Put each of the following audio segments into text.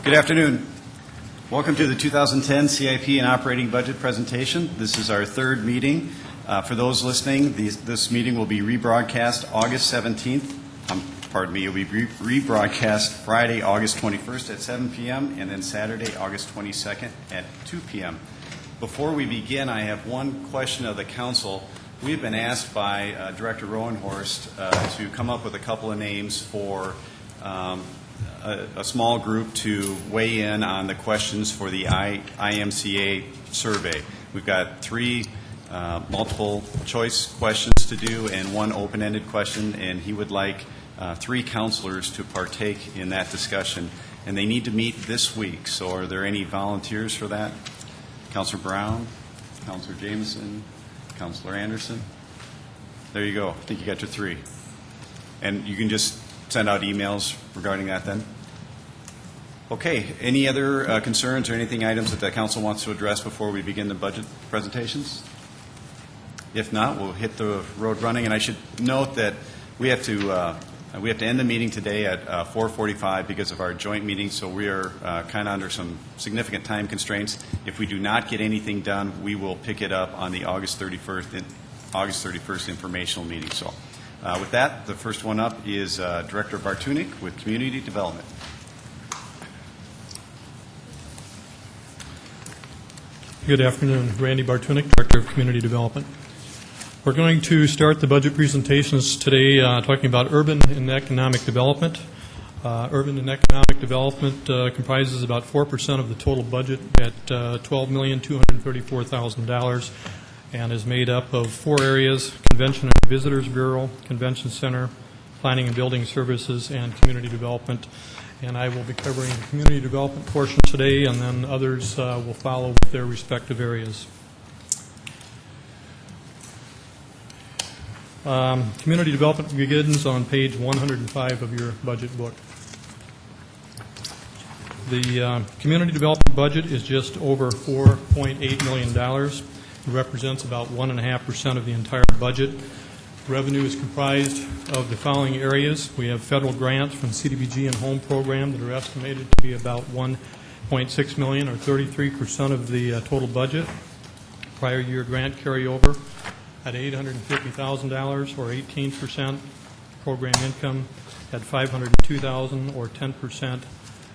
Good afternoon. Welcome to the 2010 CIP and Operating Budget presentation. This is our third meeting. For those listening, this meeting will be rebroadcast August 17th. It will be rebroadcast Friday, August 21st at 7 p.m. and then Saturday, August 22nd at 2 p.m. Before we begin, I have one question of the council. We've been asked by Director Rowenhorst to come up with a couple of names for a small group to weigh in on the questions for the IMCA survey. We've got three multiple choice questions to do and one open-ended question, and he would like three counselors to partake in that discussion. And they need to meet this week. So are there any volunteers for that? Councilor Brown, Councilor Jameson, Councilor Anderson. There you go. I think you got your three. And you can just send out emails regarding that then. Okay. Any other concerns or anything items that the council wants to address before we begin the budget presentations? If not, we'll hit the road running. And I should note that we have to end the meeting today at 4:45 because of our joint meeting, so we are kind of under some significant time constraints. If we do not get anything done, we will pick it up on the August 31st informational meeting. So with that, the first one up is Director Bartunik with Community Development. Good afternoon. Randy Bartunik, Director of Community Development. We're going to start the budget presentations today talking about urban and economic development. Urban and economic development comprises about 4% of the total budget at $12,234,000 and is made up of four areas: Convention and Visitors Bureau, Convention Center, Planning and Building Services, and Community Development. And I will be covering the community development portion today, and then others will follow with their respective areas. Community development begins on page 105 of your budget book. The community development budget is just over $4.8 million. It represents about 1.5% of the entire budget. Revenue is comprised of the following areas. We have federal grants from CDBG and Home Program that are estimated to be about $1.6 million, or 33% of the total budget. Prior year grant carryover at $850,000, or 18%. Program income at $502,000, or 10%.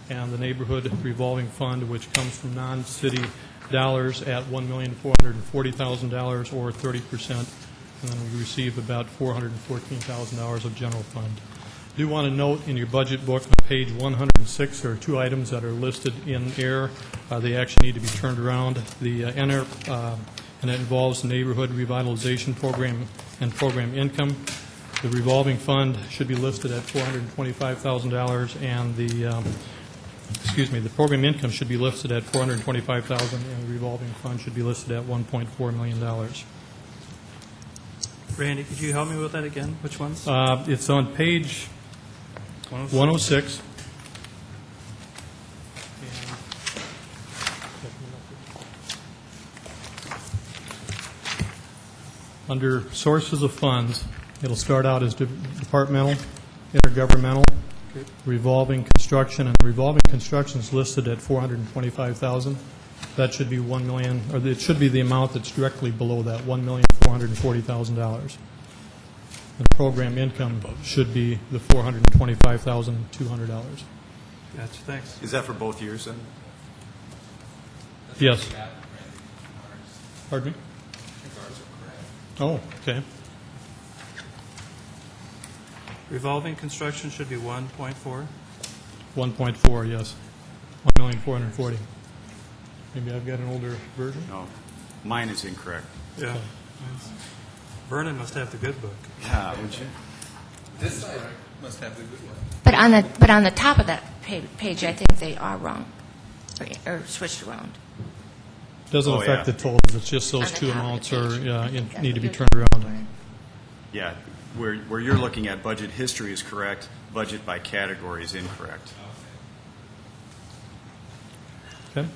And the neighborhood revolving fund, which comes from non-city dollars, at $1,440,000, or 30%. And then we receive about $414,000 of general fund. I do want to note in your budget book on page 106 there are two items that are listed in air. They actually need to be turned around. The and it involves the neighborhood revitalization program and program income. The revolving fund should be listed at $425,000, and the program income should be listed at $425,000, and the revolving fund should be listed at $1.4 million. Randy, could you help me with that again? Which ones? It's on page 106. Under sources of funds, it'll start out as departmental, intergovernmental, revolving construction, and revolving construction is listed at $425,000. That should be $1 million, or it should be the amount that's directly below that, $1,440,000. And program income should be the $425,200. Gotcha, thanks. Is that for both years then? Yes. Pardon me? Oh, okay. Revolving construction should be 1.4. 1.4, yes. $1,440,000. Maybe I've got an older version? No. Mine is incorrect. Yeah. Vernon must have the good book. Yeah, would you? This side must have the good one. But on the top of that page, I think they are wrong, or switched around. Doesn't Oh, affect yeah. the totals. It's just those On the two top of the amounts page. need to be turned around. Yeah. Where you're looking at budget history is correct. Budget by category is incorrect. Okay.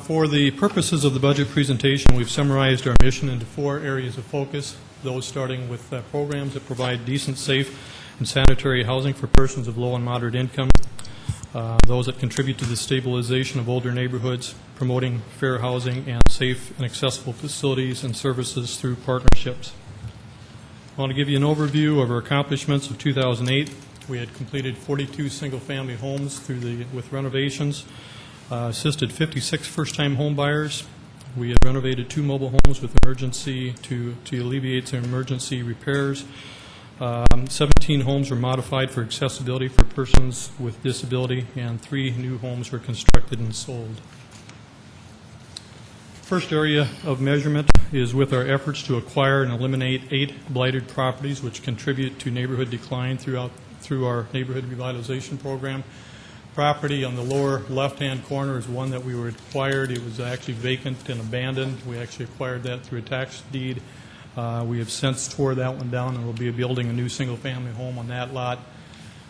For the purposes of the budget presentation, we've summarized our mission into four areas of focus, those starting with programs that provide decent, safe, and sanitary housing for persons of low and moderate income, those that contribute to the stabilization of older neighborhoods, promoting fair housing and safe and accessible facilities and services through partnerships. I want to give you an overview of our accomplishments of 2008. We had completed 42 single-family homes with renovations, assisted 56 first-time home buyers. We had renovated 2 mobile homes with emergency to alleviate some emergency repairs. 17 homes were modified for accessibility for persons with disability, and 3 new homes were constructed and sold. First area of measurement is with our efforts to acquire and eliminate 8 blighted properties which contribute to neighborhood decline through our neighborhood revitalization program. Property on the lower left-hand corner is one that we were acquired. It was actually vacant and abandoned. We actually acquired that through a tax deed. We have since tore that one down, and we'll be building a new single-family home on that lot.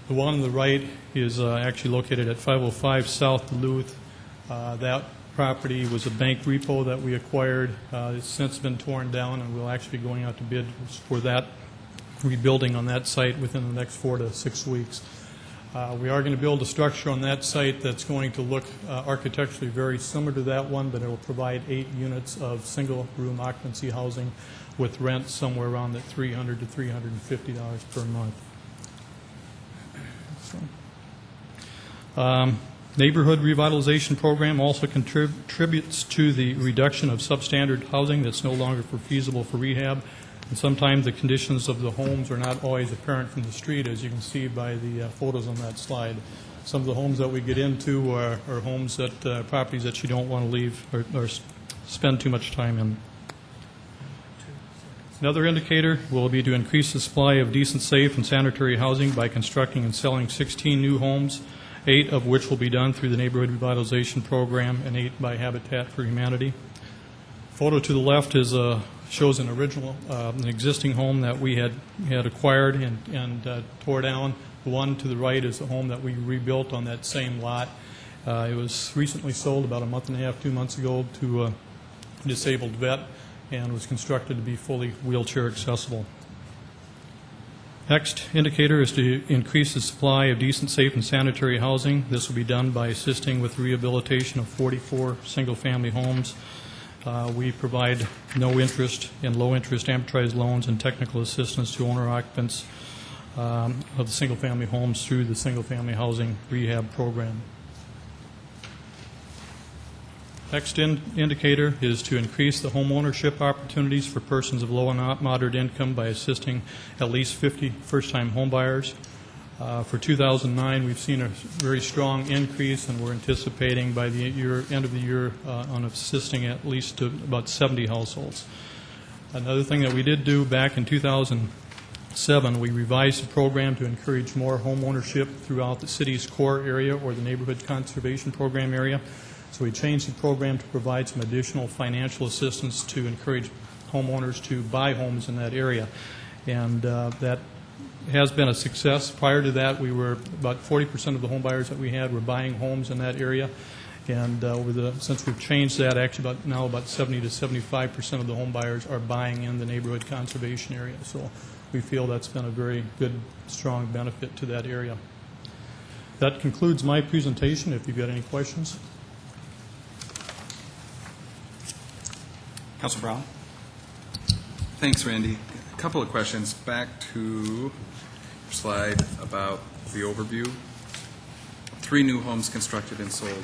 The one on the right is actually located at 505 South Duluth. That property was a bank repo that we acquired. It's since been torn down, and we'll actually be going out to bid for that rebuilding on that site within the next 4 to 6 weeks. We are going to build a structure on that site that's going to look architecturally very similar to that one, but it will provide 8 units of single-room occupancy housing with rent somewhere around the $300 to $350 per month. Neighborhood revitalization program also contributes to the reduction of substandard housing that's no longer feasible for rehab. And sometimes the conditions of the homes are not always apparent from the street, as you can see by the photos on that slide. Some of the homes that we get into are homes that properties that you don't want to leave or spend too much time in. Another indicator will be to increase the supply of decent, safe, and sanitary housing by constructing and selling 16 new homes, 8 of which will be done through the Neighborhood Revitalization Program and 8 by Habitat for Humanity. Photo to the left shows an existing home that we had acquired and tore down. The one to the right is the home that we rebuilt on that same lot. It was recently sold about a month and a half, 2 months ago to a disabled vet and was constructed to be fully wheelchair accessible. Next indicator is to increase the supply of decent, safe, and sanitary housing. This will be done by assisting with rehabilitation of 44 single-family homes. We provide no interest and low interest amortized loans and technical assistance to owner occupants of the single-family homes through the single-family housing rehab program. Next indicator is to increase the home ownership opportunities for persons of low and moderate income by assisting at least 50 first-time home buyers. For 2009, we've seen a very strong increase, and we're anticipating by the end of the year on assisting at least to about 70 households. Another thing that we did do back in 2007, we revised the program to encourage more home ownership throughout the city's core area or the neighborhood conservation program area. So we changed the program to provide some additional financial assistance to encourage homeowners to buy homes in that area. And that has been a success. Prior to that, we were about 40% of the home buyers that we had were buying homes in that area. And since we've changed that, actually about 70 to 75% of the home buyers are buying in the neighborhood conservation area. So we feel that's been a very good, strong benefit to that area. That concludes my presentation. If you've got any questions. Councilor Brown? Thanks, Randy. A couple of questions. Back to your slide about the overview. 3 new homes constructed and sold.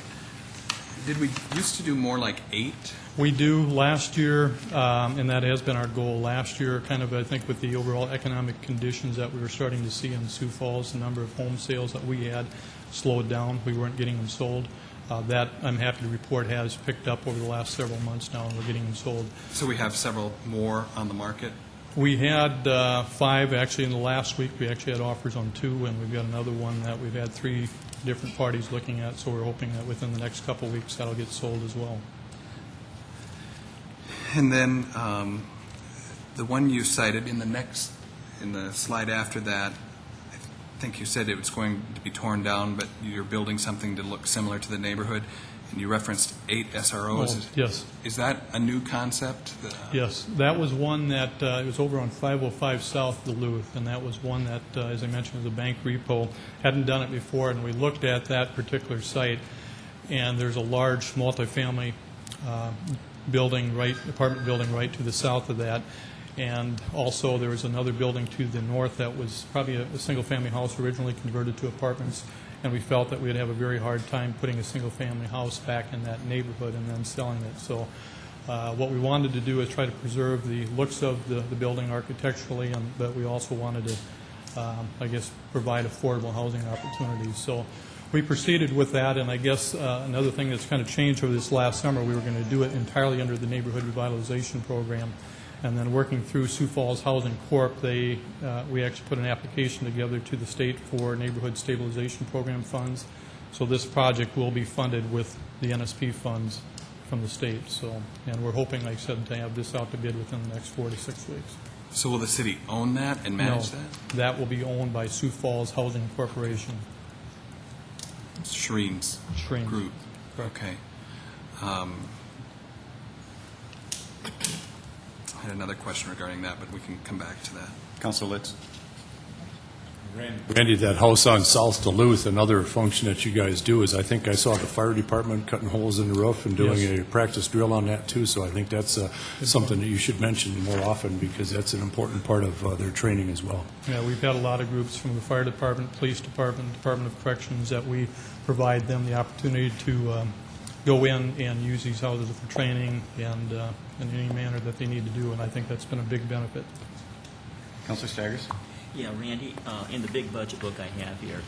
Did we used to do more like 8? We do last year, and that has been our goal last year, kind of, I think, with the overall economic conditions that we were starting to see in Sioux Falls, the number of home sales that we had slowed down. We weren't getting them sold. That, I'm happy to report, has picked up over the last several months now, and we're getting them sold. So we have several more on the market? We had 5, actually, in the last week. We actually had offers on 2, and we've got another one that we've had 3 different parties looking at, so we're hoping that within the next couple of weeks that'll get sold as well. And then the one you cited in the slide after that, I think you said it was going to be torn down, but you're building something to look similar to the neighborhood, and you referenced 8 SROs. Oh, yes. Is that a new concept? Yes, that was one that, it was over on 505 South Duluth, and that was one that, as I mentioned, was a bank repo. Hadn't done it before, and we looked at that particular site, and there's a large multifamily apartment building right to the south of that. And also, there was another building to the north that was probably a single-family house originally converted to apartments, and we felt that we'd have a very hard time putting a single-family house back in that neighborhood and then selling it. So what we wanted to do is try to preserve the looks of the building architecturally, but we also wanted to, provide affordable housing opportunities. So we proceeded with that, and I guess another thing that's kind of changed over this last summer, we were going to do it entirely under the Neighborhood Revitalization Program. And then working through Sioux Falls Housing Corp., we actually put an application together to the state for Neighborhood Stabilization Program funds. So this project will be funded with the NSP funds from the state. So, and we're hoping, like I said, to have this out to bid within the next 4 to 6 weeks. So will the city own that and manage that? That will be owned by Sioux Falls Housing Corporation. Shreen's Shreen. group. Correct. Okay. I had another question regarding that, but we can come back to that. Councilor Litz. Randy, that house on South Duluth, another function that you guys do is I think I saw the fire department cutting holes in the roof and doing Yes. a practice drill on that too. So I think that's something that you should mention more often because that's an important part of their training as well. Yeah, we've had a lot of groups from the fire department, police department, Department of Corrections that we provide them the opportunity to go in and use these houses for training and in any manner that they need to do, and I think that's been a big benefit. Councilor Staggers. Yeah, Randy, in the big budget book I have here,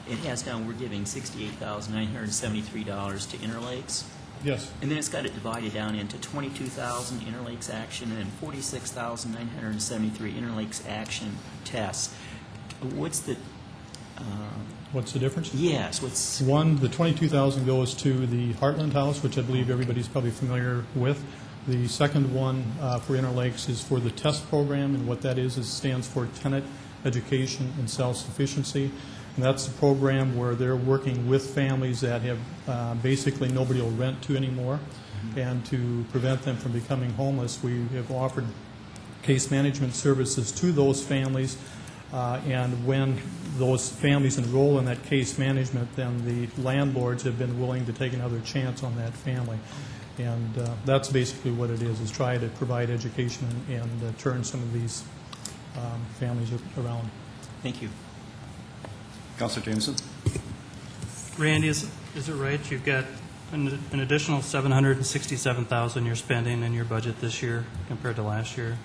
it has down we're giving $68,973 to Interlakes, Yes. and then it's got it divided down into $22,000 Interlakes action and $46,973 Interlakes action tests. What's the What's the difference? yes? What's One, the $22,000 goes to the Heartland House, which I believe everybody's probably familiar with. The second one for Interlakes is for the TEST program, and what that is stands for Tenant Education and Self-Sufficiency. And that's the program where they're working with families that have basically nobody will rent to anymore. And to prevent them from becoming homeless, we have offered case management services to those families. And when those families enroll in that case management, then the landlords have been willing to take another chance on that family. And that's basically what it is try to provide education and turn some of these families around. Thank you. Councilor Jameson. Randy, is it right you've got an additional $767,000 you're spending in your budget this year compared to last year?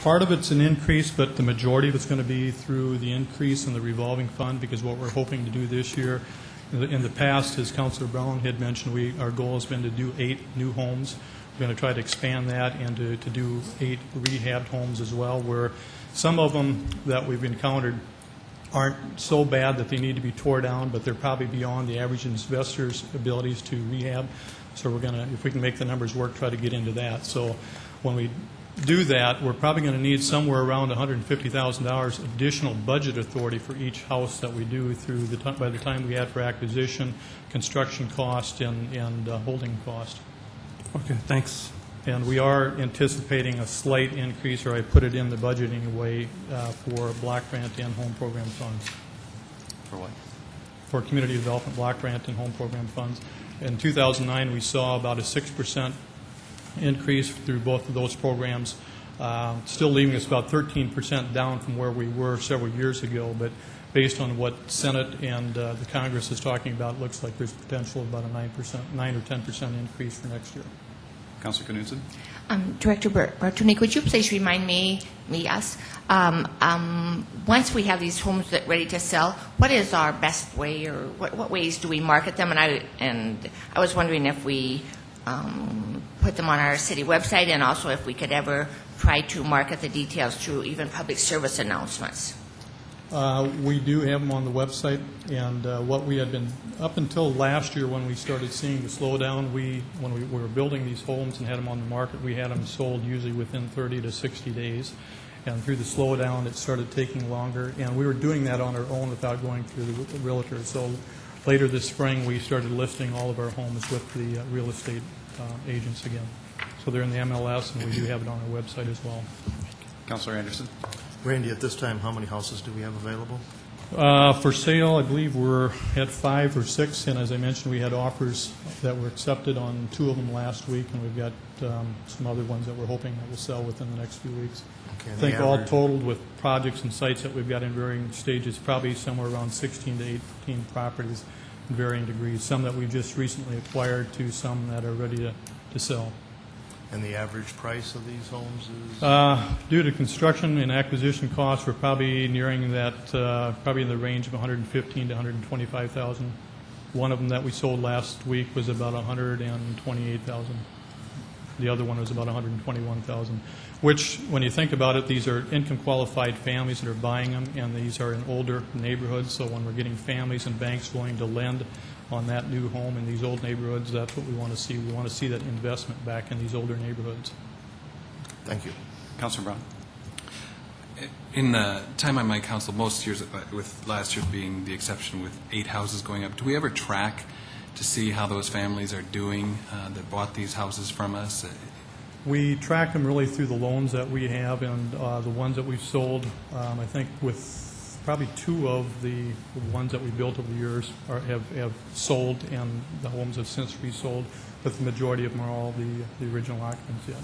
Part of it's an increase, but the majority of it's going to be through the increase in the revolving fund, because what we're hoping to do this year, in the past, as Councilor Brown had mentioned, our goal has been to do 8 new homes. We're going to try to expand that and to do 8 rehabbed homes as well, where some of them that we've encountered aren't so bad that they need to be tore down, but they're probably beyond the average investor's abilities to rehab. So we're going to, if we can make the numbers work, try to get into that. So when we do that, we're probably going to need somewhere around $150,000 additional budget authority for each house that we do through by the time we add for acquisition, construction cost, and holding cost. Okay, thanks. And we are anticipating a slight increase, or I put it in the budget anyway, for block grant and home program funds. For what? For community development block grant and home program funds. In 2009, we saw about a 6% increase through both of those programs, still leaving us about 13% down from where we were several years ago. But based on what Senate and the Congress is talking about, it looks like there's potential of about a 9 or 10% increase for next year. Councilor Knudsen. Director Bertoni, could you please remind us, once we have these homes ready to sell, what is our best way, or what ways do we market them? And I was wondering if we put them on our city website, and also if we could ever try to market the details through even public service announcements. We do have them on the website, and what we had been, up until last year when we started seeing the slowdown, when we were building these homes and had them on the market, we had them sold usually within 30 to 60 days. And through the slowdown, it started taking longer, and we were doing that on our own without going through the realtor. So later this spring, we started listing all of our homes with the real estate agents again. So they're in the MLS, and we do have it on our website as well. Councilor Anderson? Randy, at this time, how many houses do we have available? For sale, I believe we're at 5 or 6, and as I mentioned, we had offers that were accepted on 2 of them last week, and we've got some other ones that we're hoping that will sell within the next few weeks. Okay, I and think the all average- totaled with projects and sites that we've got in varying stages, probably somewhere around 16 to 18 properties in varying degrees, some that we've just recently acquired to some that are ready to sell. And the average price of these homes is? Due to construction and acquisition costs, we're probably nearing that, probably in the range of $115,000 to $125,000. One of them that we sold last week was about $128,000. The other one was about $121,000, which, when you think about it, these are income-qualified families that are buying them, and these are in older neighborhoods, so when we're getting families and banks willing to lend on that new home in these old neighborhoods, that's what we want to see. We want to see that investment back in these older neighborhoods. Thank you. Councilor Brown? In the time on my council, most years, with last year being the exception with 8 houses going up, do we ever track to see how those families are doing that bought these houses from us? We track them really through the loans that we have and the ones that we've sold. I think with probably 2 of the ones that we built over the years have sold, and the homes have since resold, but the majority of them are all the original occupants yet.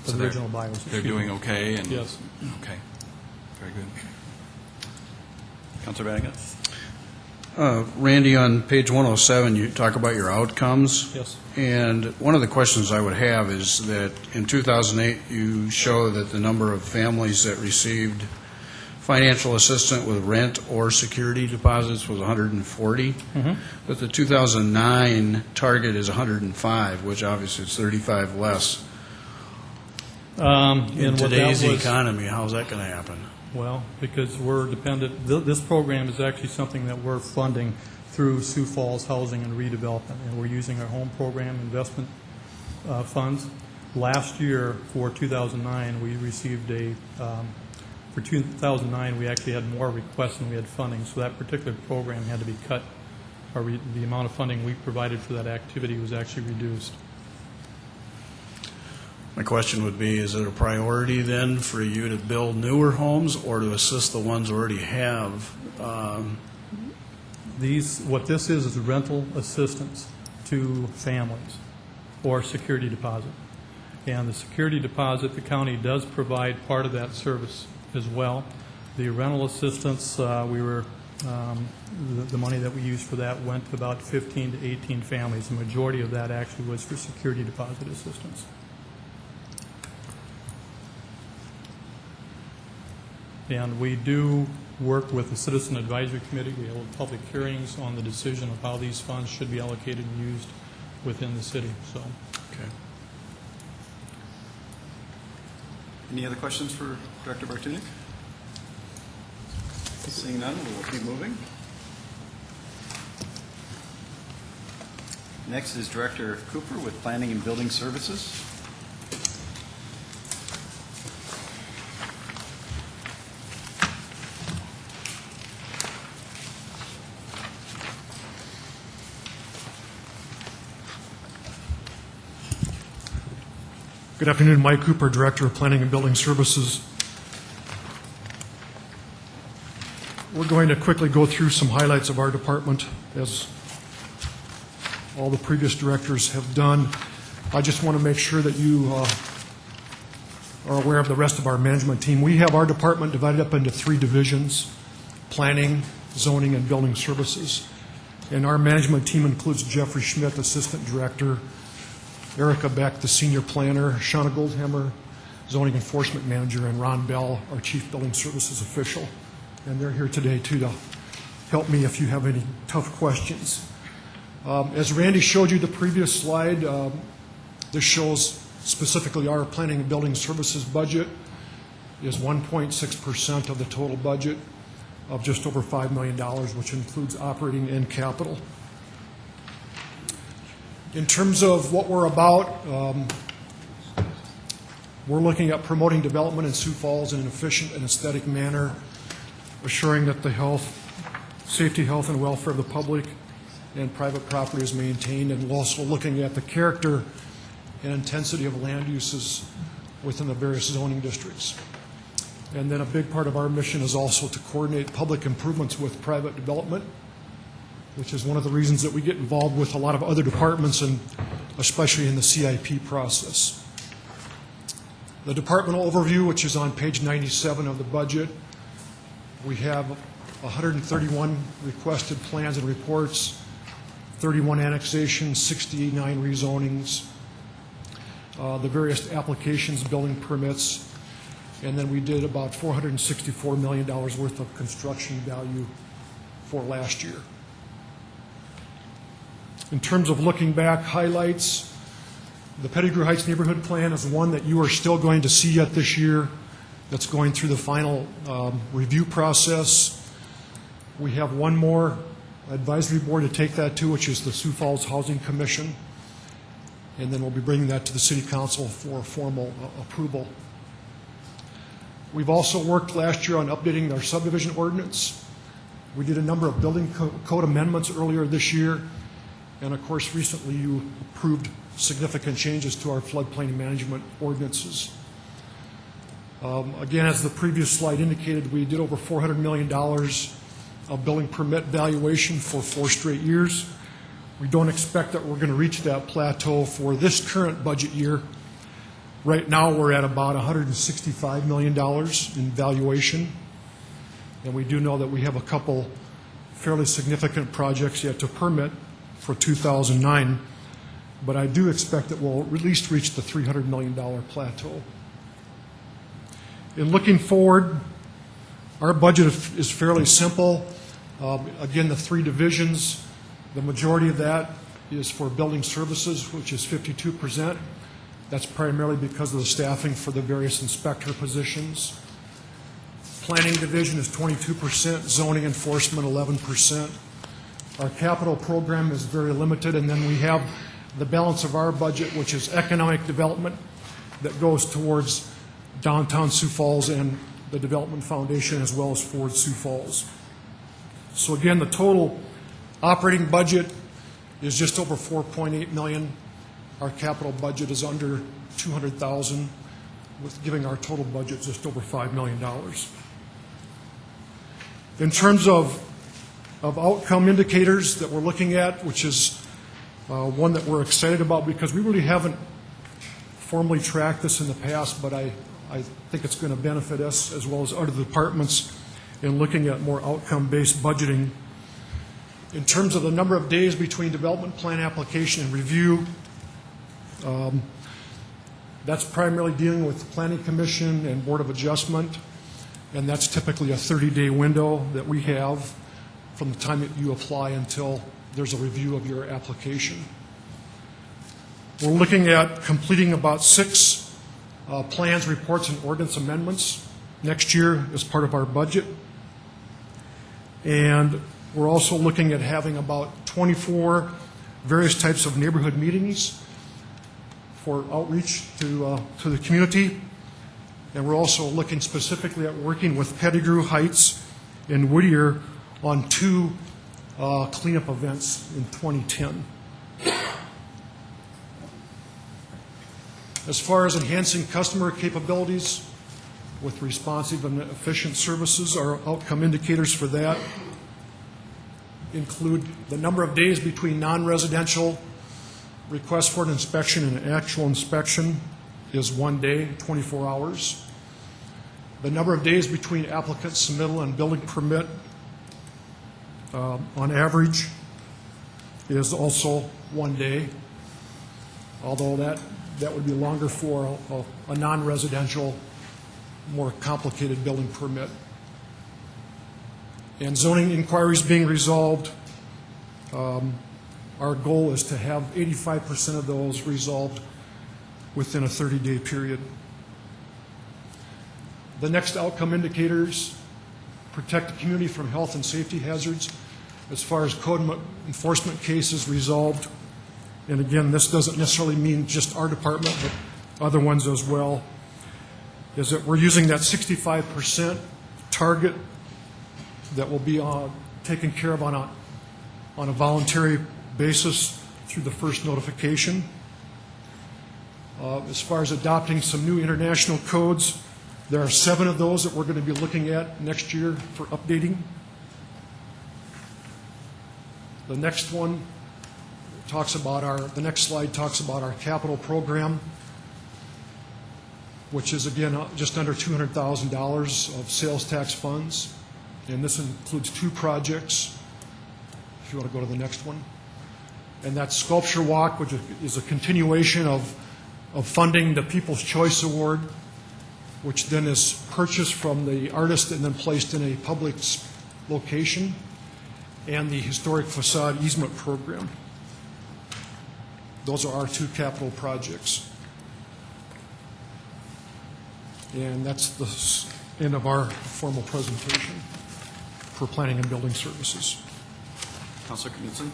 So The they're- original buyers. They're doing okay? And Yes. Okay. Very good. Councilor Bannigan? Randy, on page 107, you talk about your outcomes. Yes. And one of the questions I would have is that in 2008, you show that the number of families that received financial assistance with rent or security deposits was 140. But the 2009 target is 105, which obviously is 35 less. In And what that today's was- economy, how's that going to happen? Well, because we're dependent, this program is actually something that we're funding through Sioux Falls Housing and Redevelopment, and we're using our home program investment funds. Last year, for 2009, we received for 2009, we actually had more requests than we had funding, so that particular program had to be cut, or the amount of funding we provided for that activity was actually reduced. My question would be, is it a priority then for you to build newer homes or to assist the ones we already have? What this is rental assistance to families or security deposit. And the security deposit, the county does provide part of that service as well. The rental assistance, the money that we used for that went to about 15 to 18 families. The majority of that actually was for security deposit assistance. And we do work with the Citizen Advisory Committee. We hold public hearings on the decision of how these funds should be allocated and used within the city. So, Okay. Any other questions for Director Bartunik? Seeing none, we will keep moving. Next is Director Cooper with Planning and Building Services. Good afternoon, Mike Cooper, Director of Planning and Building Services. We're going to quickly go through some highlights of our department, as all the previous directors have done. I just want to make sure that you are aware of the rest of our management team. We have our department divided up into 3 divisions: planning, zoning, and building services. And our management team includes Jeffrey Schmidt, Assistant Director, Erica Beck, the Senior Planner, Shauna Goldhammer, Zoning Enforcement Manager, and Ron Bell, our Chief Building Services Official. And they're here today, too, to help me if you have any tough questions. As Randy showed you the previous slide, this shows specifically our Planning and Building Services budget is 1.6% of the total budget of just over $5 million, which includes operating and capital. In terms of what we're about, We're looking at promoting development in Sioux Falls in an efficient and aesthetic manner, assuring that the safety, health, and welfare of the public and private property is maintained, and we're also looking at the character and intensity of land uses within the various zoning districts. And then a big part of our mission is also to coordinate public improvements with private development, which is one of the reasons that we get involved with a lot of other departments, and especially in the CIP process. The departmental overview, which is on page 97 of the budget, we have 131 requested plans and reports, 31 annexations, 69 rezonings, the various applications, building permits, and then we did about $464 million worth of construction value for last year. In terms of looking back, highlights, the Pettigrew Heights Neighborhood Plan is one that you are still going to see yet this year. That's going through the final review process. We have one more advisory board to take that to, which is the Sioux Falls Housing Commission. And then we'll be bringing that to the City Council for formal approval. We've also worked last year on updating our subdivision ordinance. We did a number of building code amendments earlier this year. And of course, recently you approved significant changes to our floodplain management ordinances. Again, as the previous slide indicated, we did over $400 million of building permit valuation for 4 straight years. We don't expect that we're going to reach that plateau for this current budget year. Right now, we're at about $165 million in valuation. And we do know that we have a couple fairly significant projects yet to permit for 2009. But I do expect that we'll at least reach the $300 million plateau. In looking forward, our budget is fairly simple. Again, the 3 divisions, the majority of that is for building services, which is 52%. That's primarily because of the staffing for the various inspector positions. Planning division is 22%, zoning enforcement 11%. Our capital program is very limited, and then we have the balance of our budget, which is economic development, that goes towards downtown Sioux Falls and the Development Foundation, as well as Forward Sioux Falls. So again, the total operating budget is just over $4.8 million. Our capital budget is under $200,000, with giving our total budget just over $5 million. In terms of outcome indicators that we're looking at, which is one that we're excited about because we really haven't formally tracked this in the past, but I think it's going to benefit us as well as other departments in looking at more outcome-based budgeting. In terms of the number of days between development plan application and review, that's primarily dealing with the Planning Commission and Board of Adjustment, and that's typically a 30-day window that we have from the time that you apply until there's a review of your application. We're looking at completing about 6 plans, reports, and ordinance amendments next year as part of our budget. And we're also looking at having about 24 various types of neighborhood meetings for outreach to the community. And we're also looking specifically at working with Pettigrew Heights and Whittier on 2 cleanup events in 2010. As far as enhancing customer capabilities with responsive and efficient services, our outcome indicators for that include the number of days between non-residential request for an inspection and actual inspection is 1 day, 24 hours. The number of days between applicant submittal and building permit on average is also 1 day, although that would be longer for a non-residential, more complicated building permit. And zoning inquiries being resolved, our goal is to have 85% of those resolved within a 30-day period. The next outcome indicators protect the community from health and safety hazards as far as code enforcement cases resolved. And again, this doesn't necessarily mean just our department, but other ones as well. is that we're using that 65% target that will be taken care of on a voluntary basis through the first notification. As far as adopting some new international codes, there are 7 of those that we're going to be looking at next year for updating. The next one talks about the next slide talks about our capital program, which is, again, just under $200,000 of sales tax funds. And this includes 2 projects, if you want to go to the next one. And that's Sculpture Walk, which is a continuation of funding the People's Choice Award, which then is purchased from the artist and then placed in a public location, and the Historic Facade Easement Program. Those are our 2 capital projects. And that's the end of our formal presentation for Planning and Building Services. Councilor Knudsen?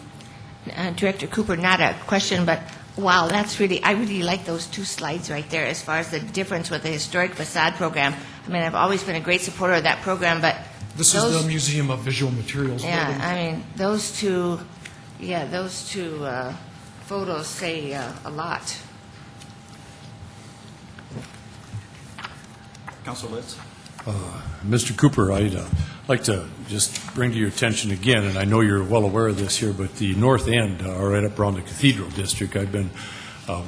Director Cooper, not a question, but wow, I really like those 2 slides right there as far as the difference with the Historic Facade Program. I mean, I've always been a great supporter of that program, but this is the Museum of Visual Materials. Yeah, building. I mean, those two photos say a lot. Councilor Litz? Mr. Cooper, I'd like to just bring to your attention again, and I know you're well aware of this here, but the north end, right up around the Cathedral District, I've been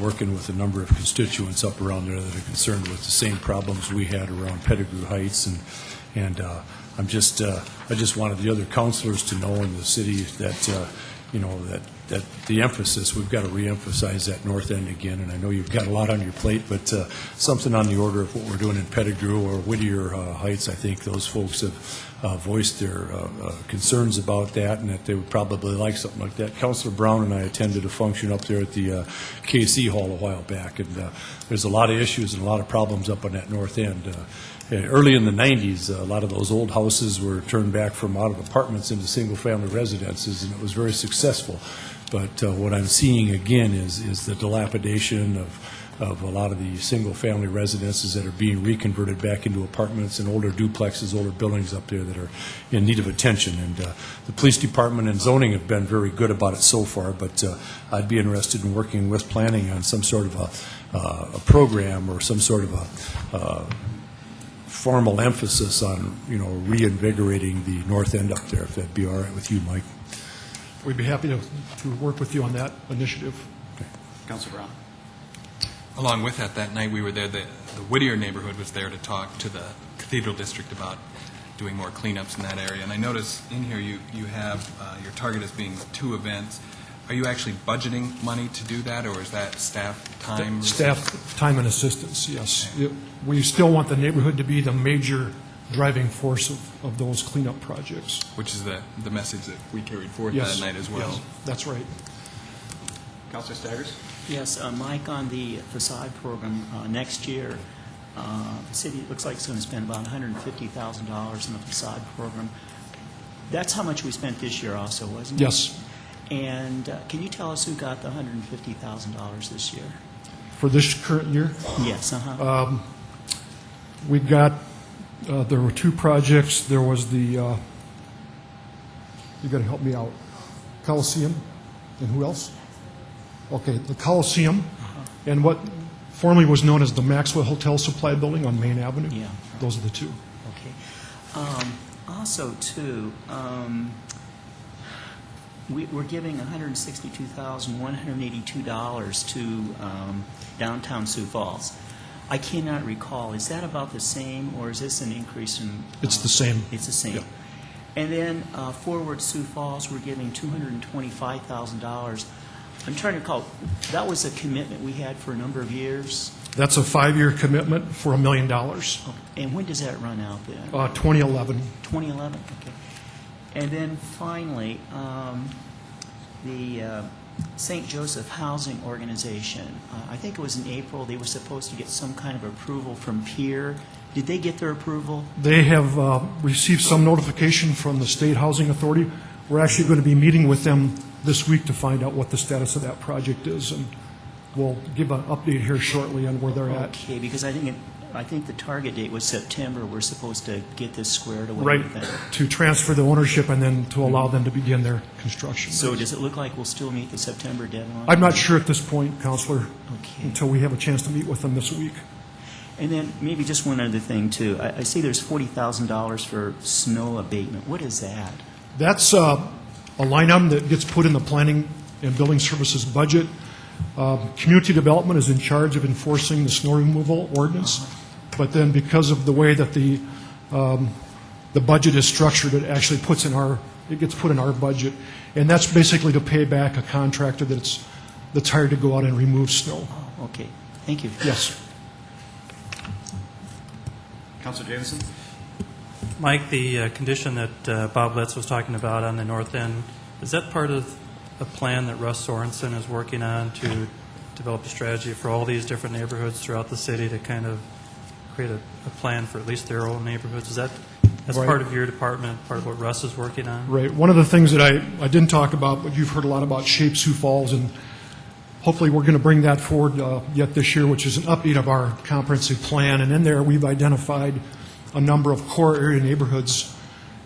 working with a number of constituents up around there that are concerned with the same problems we had around Pettigrew Heights, and I just wanted the other councilors to know in the city that that the emphasis, we've got to reemphasize that north end again, and I know you've got a lot on your plate, but something on the order of what we're doing in Pettigrew or Whittier Heights, I think those folks have voiced their concerns about that, and that they would probably like something like that. Councilor Brown and I attended a function up there at the KC Hall a while back, and there's a lot of issues and a lot of problems up on that north end. Early in the 90s, a lot of those old houses were turned back from out of apartments into single-family residences, and it was very successful. But what I'm seeing again is the dilapidation of a lot of the single-family residences that are being reconverted back into apartments and older duplexes, older buildings up there that are in need of attention. And the police department and zoning have been very good about it so far, but I'd be interested in working with planning on some sort of a program or some sort of a formal emphasis on, reinvigorating the north end up there, if that'd be all right with you, Mike. We'd be happy to work with you on that initiative. Okay. Councilor Brown? Along with that night we were there, the Whittier neighborhood was there to talk to the Cathedral District about doing more cleanups in that area. And I notice in here you have your target as being 2 events. Are you actually budgeting money to do that, or is that staff time? Staff time and assistance, yes. We still want the neighborhood to be the major driving force of those cleanup projects. Which is the message that we carried forth Yes. that night as well. Yes, that's right. Councilor Staggers? Yes, Mike, on the facade program, next year, the city looks like it's going to spend about $150,000 in the facade program. That's how much we spent this year also, wasn't it? Yes. And can you tell us who got the $150,000 this year? For this current year, Yes, uh-huh. we got, there were 2 projects. There was the, you got to help me out, Coliseum, and who else? Okay, the Coliseum, and what formerly was known as the Maxwell Hotel Supply Building on Main Avenue. Yeah. Those are the 2. Okay. Also, too, we're giving $162,182 to downtown Sioux Falls. I cannot recall, is that about the same, or is this an increase in? It's the same. It's the same. Yep. And then Forward Sioux Falls, we're giving $225,000. I'm trying to recall, that was a commitment we had for a number of years. That's a 5-year commitment for $1 million. And when does that run out then? 2011. 2011, okay. And then finally, the St. Joseph Housing Organization, I think it was in April, they were supposed to get some kind of approval from PEER. Did they get their approval? They have received some notification from the State Housing Authority. We're actually going to be meeting with them this week to find out what the status of that project is, and we'll give an update here shortly on where they're at. Okay, because I think I think the target date was September. We're supposed to get this squared away. Right, with that. to transfer the ownership and then to allow them to begin their construction. So does it look like we'll still meet the September deadline? I'm not sure at this point, Counselor, Okay. until we have a chance to meet with them this week. And then maybe just one other thing, too. I see there's $40,000 for snow abatement. What is that? That's a line item that gets put in the planning and building services budget. Community development is in charge of enforcing the snow removal ordinance, but then because of the way that the budget is structured, it actually gets put in our budget, and that's basically to pay back a contractor that's hired to go out and remove snow. Oh, okay. Thank you. Yes. Councilor Jameson? Mike, the condition that Bob Letts was talking about on the north end, is that part of a plan that Russ Sorensen is working on to develop a strategy for all these different neighborhoods throughout the city to kind of create a plan for at least their own neighborhoods? That's Right. part of your department, part of what Russ is working on? Right. One of the things that I didn't talk about, but you've heard a lot about Shape Sioux Falls, and hopefully we're going to bring that forward yet this year, which is an update of our comprehensive plan. And in there, we've identified a number of core area neighborhoods,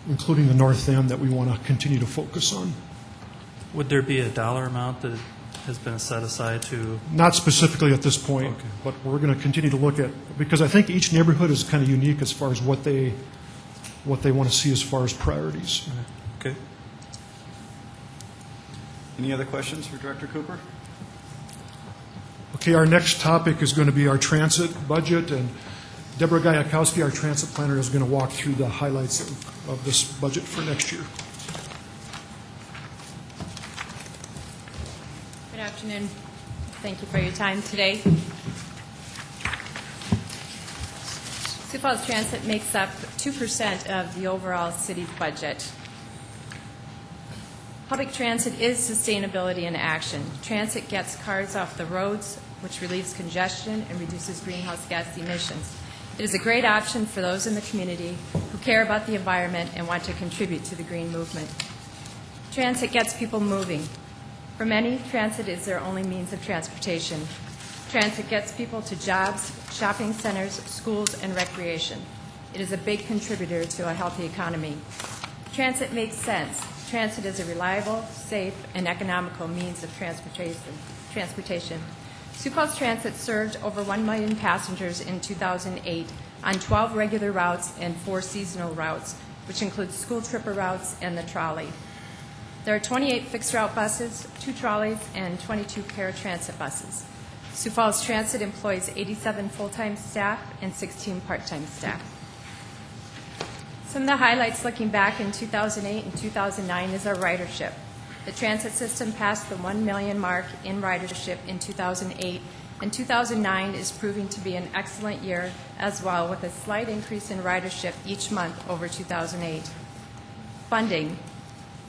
including the north end, that we want to continue to focus on. Would there be a dollar amount that has been set aside to? Not specifically at this point, Okay. but we're going to continue to look at, because I think each neighborhood is kind of unique as far as what they want to see as far as priorities. Okay. Any other questions for Director Cooper? Okay, our next topic is going to be our transit budget, and Deborah Gayakowski, our transit planner, is going to walk through the highlights of this budget for next year. Good afternoon. Thank you for your time today. Sioux Falls Transit makes up 2% of the overall city's budget. Public transit is sustainability in action. Transit gets cars off the roads, which relieves congestion and reduces greenhouse gas emissions. It is a great option for those in the community who care about the environment and want to contribute to the green movement. Transit gets people moving. For many, transit is their only means of transportation. Transit gets people to jobs, shopping centers, schools, and recreation. It is a big contributor to a healthy economy. Transit makes sense. Transit is a reliable, safe, and economical means of transportation. Sioux Falls Transit served over 1 million passengers in 2008 on 12 regular routes and 4 seasonal routes, which includes school tripper routes and the trolley. There are 28 fixed-route buses, 2 trolleys, and 22 paratransit buses. Sioux Falls Transit employs 87 full-time staff and 16 part-time staff. Some of the highlights looking back in 2008 and 2009 is our ridership. The transit system passed the 1 million mark in ridership in 2008, and 2009 is proving to be an excellent year as well, with a slight increase in ridership each month over 2008. Funding.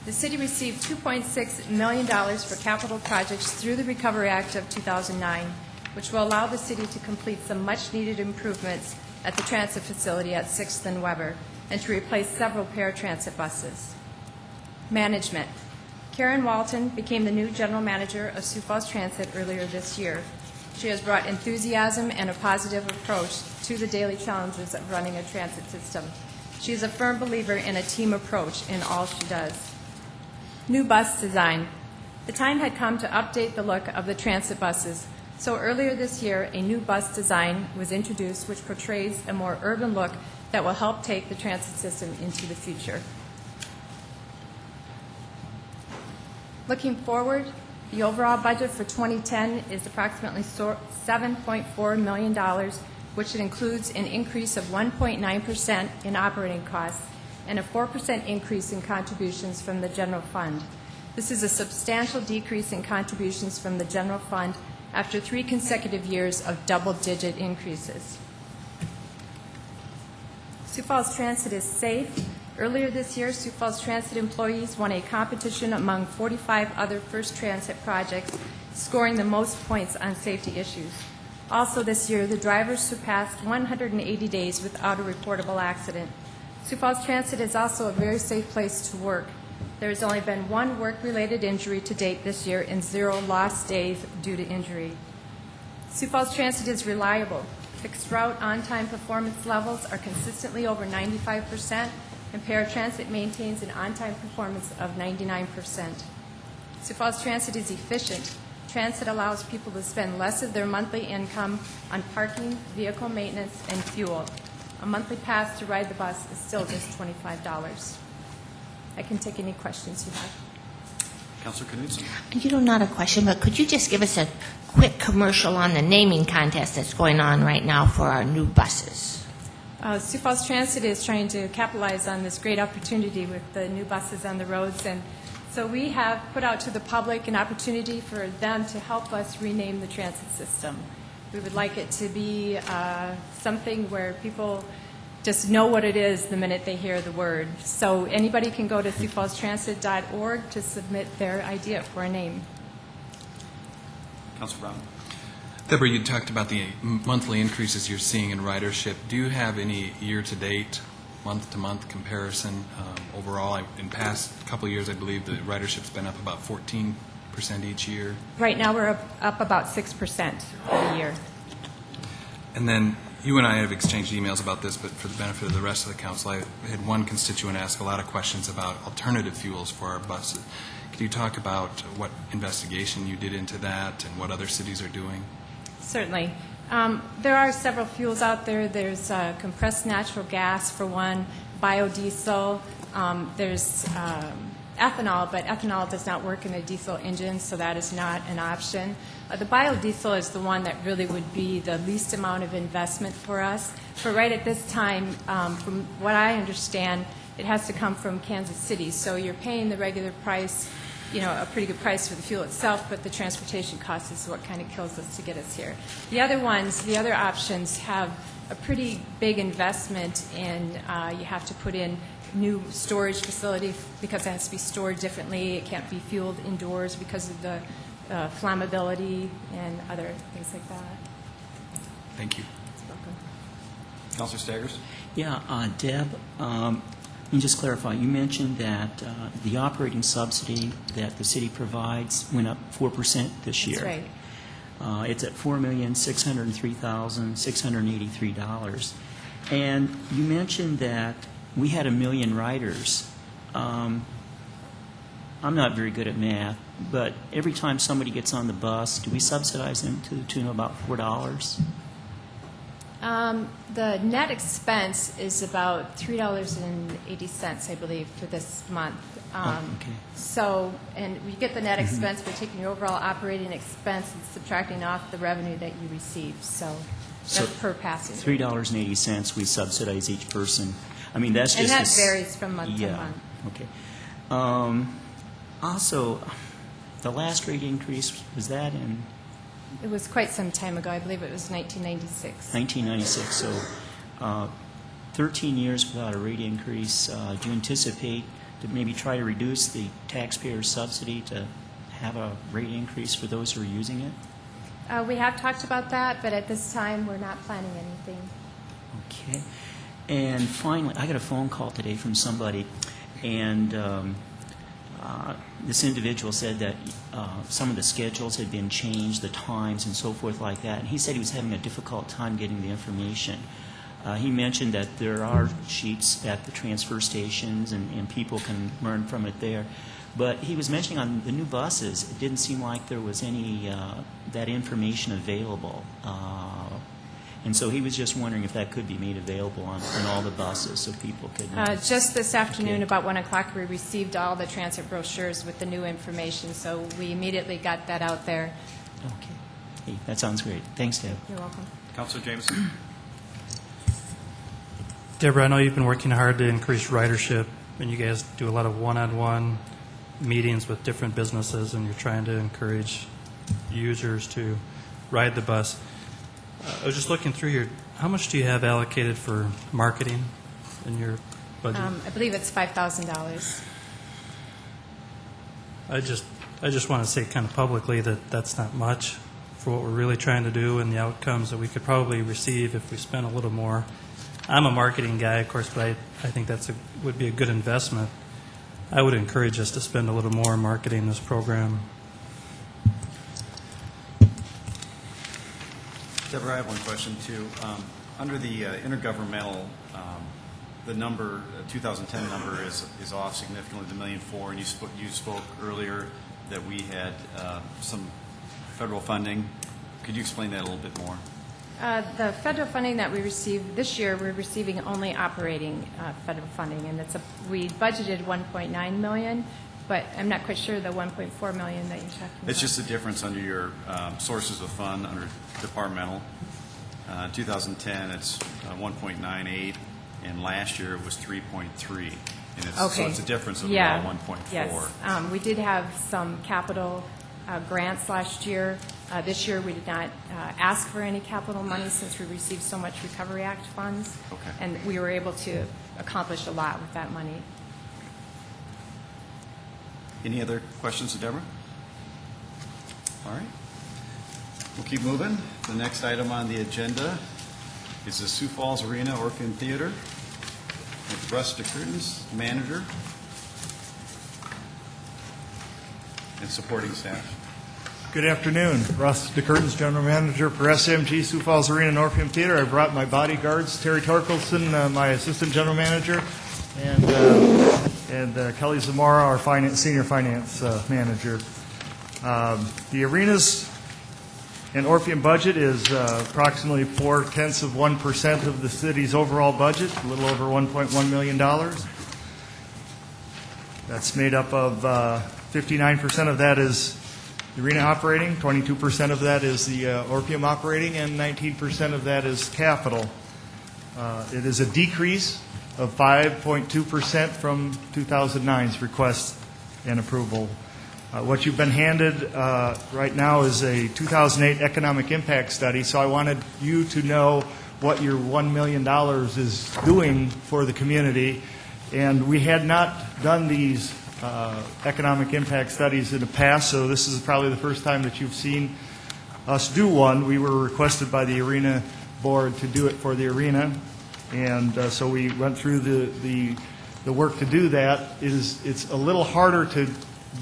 The city received $2.6 million for capital projects through the Recovery Act of 2009, which will allow the city to complete some much-needed improvements at the transit facility at 6th and Weber and to replace several paratransit buses. Management. Karen Walton became the new general manager of Sioux Falls Transit earlier this year. She has brought enthusiasm and a positive approach to the daily challenges of running a transit system. She is a firm believer in a team approach in all she does. New bus design. The time had come to update the look of the transit buses, so earlier this year a new bus design was introduced which portrays a more urban look that will help take the transit system into the future. Looking forward, the overall budget for 2010 is approximately $7.4 million, which includes an increase of 1.9% in operating costs and a 4% increase in contributions from the general fund. This is a substantial decrease in contributions from the general fund after 3 consecutive years of double-digit increases. Sioux Falls Transit is safe. Earlier this year, Sioux Falls Transit employees won a competition among 45 other First Transit projects, scoring the most points on safety issues. Also this year, the drivers surpassed 180 days without a reportable accident. Sioux Falls Transit is also a very safe place to work. There has only been 1 work-related injury to date this year and 0 lost days due to injury. Sioux Falls Transit is reliable. Fixed route on-time performance levels are consistently over 95%, and paratransit maintains an on-time performance of 99%. Sioux Falls Transit is efficient. Transit allows people to spend less of their monthly income on parking, vehicle maintenance, and fuel. A monthly pass to ride the bus is still just $25. I can take any questions you have. Councilor Knudsen. Not a question, but could you just give us a quick commercial on the naming contest that's going on right now for our new buses? Sioux Falls Transit is trying to capitalize on this great opportunity with the new buses on the roads, and so we have put out to the public an opportunity for them to help us rename the transit system. We would like it to be something where people just know what it is the minute they hear the word. So anybody can go to SiouxFallsTransit.org to submit their idea for a name. Councilor Brown. Deborah, you talked about the monthly increases you're seeing in ridership. Do you have any year-to-date, month-to-month comparison overall? In past couple of years, I believe the ridership's been up about 14% each year. Right now we're up about 6% for the year. And then you and I have exchanged emails about this, but for the benefit of the rest of the council, I had one constituent ask a lot of questions about alternative fuels for our buses. Could you talk about what investigation you did into that and what other cities are doing? Certainly. There are several fuels out there. There's compressed natural gas for one, biodiesel. There's ethanol, but ethanol does not work in a diesel engine, so that is not an option. The biodiesel is the one that really would be the least amount of investment for us. For right at this time, from what I understand, it has to come from Kansas City. So you're paying the regular price, a pretty good price for the fuel itself, but the transportation cost is what kind of kills us to get us here. The other options have a pretty big investment in, you have to put in new storage facility because it has to be stored differently. It can't be fueled indoors because of the flammability and other things like that. Thank you. Councilor Staggers. Yeah, Deb, let me just clarify. You mentioned that the operating subsidy that the city provides went up 4% this year. That's right. It's at $4,603,683. And you mentioned that we had 1 million riders. I'm not very good at math, but every time somebody gets on the bus, do we subsidize them to the tune of about $4? The net expense is about $3.80, I believe, for this month. Okay. So, and we get the net expense by taking your overall operating expense and subtracting off the revenue that you receive. So that's per passenger. $3.80 we subsidize each person. I mean, that's just... And that varies from month to yeah. month. Okay. Also, the last rate increase, was that in It was quite some time ago. I believe it was 1996. 1996? So 13 years without a rate increase. Do you anticipate to maybe try to reduce the taxpayer subsidy to have a rate increase for those who are using it? We have talked about that, but at this time, we're not planning anything. Okay. And finally, I got a phone call today from somebody, and this individual said that some of the schedules had been changed, the times and so forth like that, and he said he was having a difficult time getting the information. He mentioned that there are sheets at the transfer stations, and people can learn from it there. But he was mentioning on the new buses, it didn't seem like there was any that information available. And so he was just wondering if that could be made available on all the buses so people could know. Just this afternoon, Okay. about 1 o'clock, we received all the transit brochures with the new information, so we immediately got that out there. Okay. Hey, that sounds great. Thanks, Deb. You're welcome. Councilor Jameson. Deborah, I know you've been working hard to increase ridership, and you guys do a lot of one-on-one meetings with different businesses, and you're trying to encourage users to ride the bus. I was just looking through here. How much do you have allocated for marketing in your budget? I believe it's $5,000. I just want to say kind of publicly that that's not much for what we're really trying to do and the outcomes that we could probably receive if we spent a little more. I'm a marketing guy, of course, but I think would be a good investment. I would encourage us to spend a little more on marketing this program. Deborah, I have one question too. Under the intergovernmental, the number, 2010 number is off significantly, the $1.4 million, and you spoke earlier that we had some federal funding. Could you explain that a little bit more? The federal funding that we received this year, we're receiving only operating federal funding, and we budgeted $1.9 million, but I'm not quite sure the $1.4 million that you're talking about. It's just the difference under your sources of fund under departmental. 2010, it's 1.98, and last year it was 3.3. And so it's a difference of about 1.4. Yes. We did have some capital grants last year. This year, we did not ask for any capital money since we received so much Recovery Act funds. Okay. And we were able to accomplish a lot with that money. Any other questions of Deborah? All right. We'll keep moving. The next item on the agenda is the Sioux Falls Arena Orpheum Theater with Russ DeCurtins, manager, and supporting staff. Good afternoon. Russ DeCurtins, General Manager for SMG Sioux Falls Arena and Orpheum Theater. I brought my bodyguards, Terry Torkelson, my Assistant General Manager, and Kelly Zamora, our Senior Finance Manager. The Arenas and Orpheum budget is approximately 0.4% of the city's overall budget, a little over $1.1 million. That's made up of 59% of that is the arena operating, 22% of that is the Orpheum operating, and 19% of that is capital. It is a decrease of 5.2% from 2009's request and approval. What you've been handed right now is a 2008 economic impact study, so I wanted you to know what your $1 million is doing for the community. And we had not done these economic impact studies in the past, so this is probably the first time that you've seen us do one. We were requested by the Arena Board to do it for the arena, and so we went through the work to do that. It's a little harder to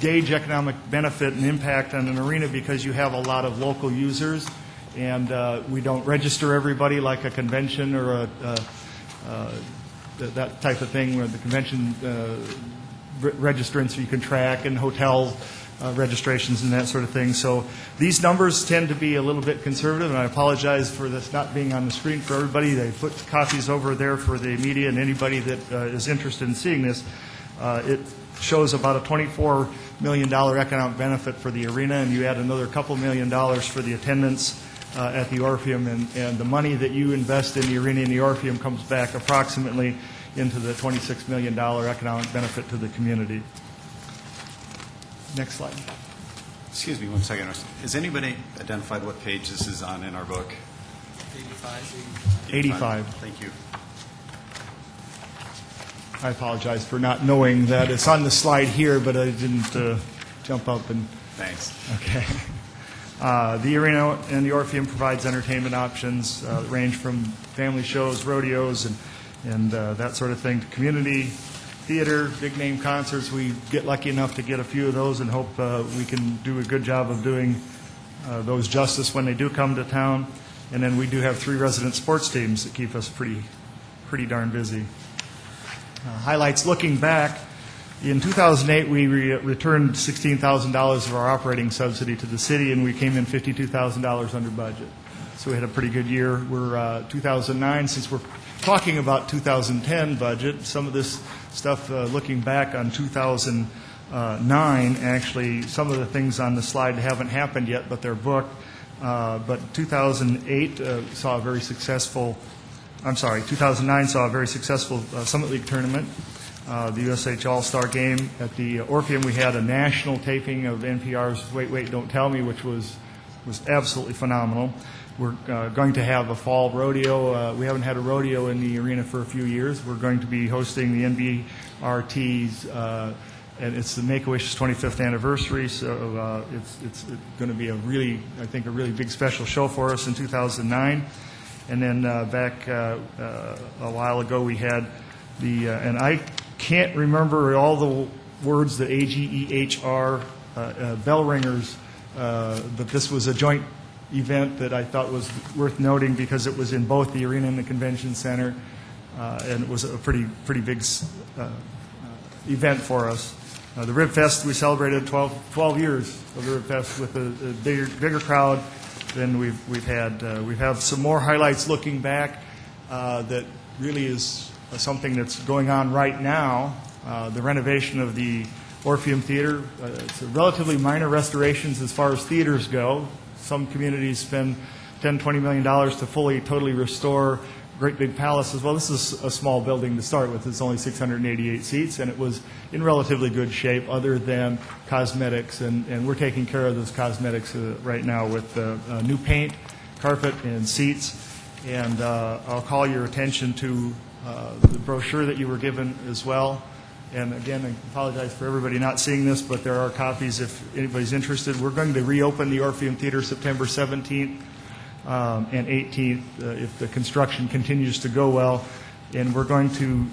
gauge economic benefit and impact on an arena because you have a lot of local users, and we don't register everybody like a convention or that type of thing where the convention registrants you can track, and hotel registrations and that sort of thing. So these numbers tend to be a little bit conservative, and I apologize for this not being on the screen for everybody. They put copies over there for the media and anybody that is interested in seeing this. It shows about a $24 million economic benefit for the arena, and you add another couple $1 million for the attendance at the Orpheum, and the money that you invest in the arena and the Orpheum comes back approximately into the $26 million economic benefit to the community. Next slide. Excuse me one second. Has anybody identified what page this is on in our book? 85. Thank you. I apologize for not knowing that. It's on the slide here, but I didn't jump up and... Thanks. Okay. The arena and the Orpheum provides entertainment options that range from family shows, rodeos, and that sort of thing, to community theater, big-name concerts. We get lucky enough to get a few of those and hope we can do a good job of doing those justice when they do come to town. And then we do have 3 resident sports teams that keep us pretty darn busy. Highlights looking back. In 2008, we returned $16,000 of our operating subsidy to the city, and we came in $52,000 under budget. So we had a pretty good year. We're 2009, since we're talking about 2010 budget, some of this stuff looking back on 2009, actually, some of the things on the slide haven't happened yet, but they're booked. But 2008 saw a very successful, 2009 saw a very successful Summit League tournament. The USH All-Star Game at the Orpheum, we had a national taping of NPR's Wait, Wait, Don't Tell Me, which was absolutely phenomenal. We're going to have a fall rodeo. We haven't had a rodeo in the arena for a few years. We're going to be hosting the NBRT's, and it's the Make-A-Wish's 25th anniversary, so it's going to be a really big special show for us in 2009. And then back a while ago, we had and I can't remember all the words, the AGEHR bell ringers, but this was a joint event that I thought was worth noting because it was in both the arena and the convention center, and it was a pretty big event for us. The Rib Fest, we celebrated 12 years of the Rib Fest with a bigger crowd than we've had. We have some more highlights looking back that really is something that's going on right now. The renovation of the Orpheum Theater. It's a relatively minor restorations as far as theaters go. Some communities spend $10, $20 million to totally restore great big palaces. Well, this is a small building to start with. It's only 688 seats, and it was in relatively good shape other than cosmetics, and we're taking care of those cosmetics right now with new paint, carpet, and seats. And I'll call your attention to the brochure that you were given as well. And again, I apologize for everybody not seeing this, but there are copies if anybody's interested. We're going to reopen the Orpheum Theater September 17th. And 18th, if the construction continues to go well. And we're going to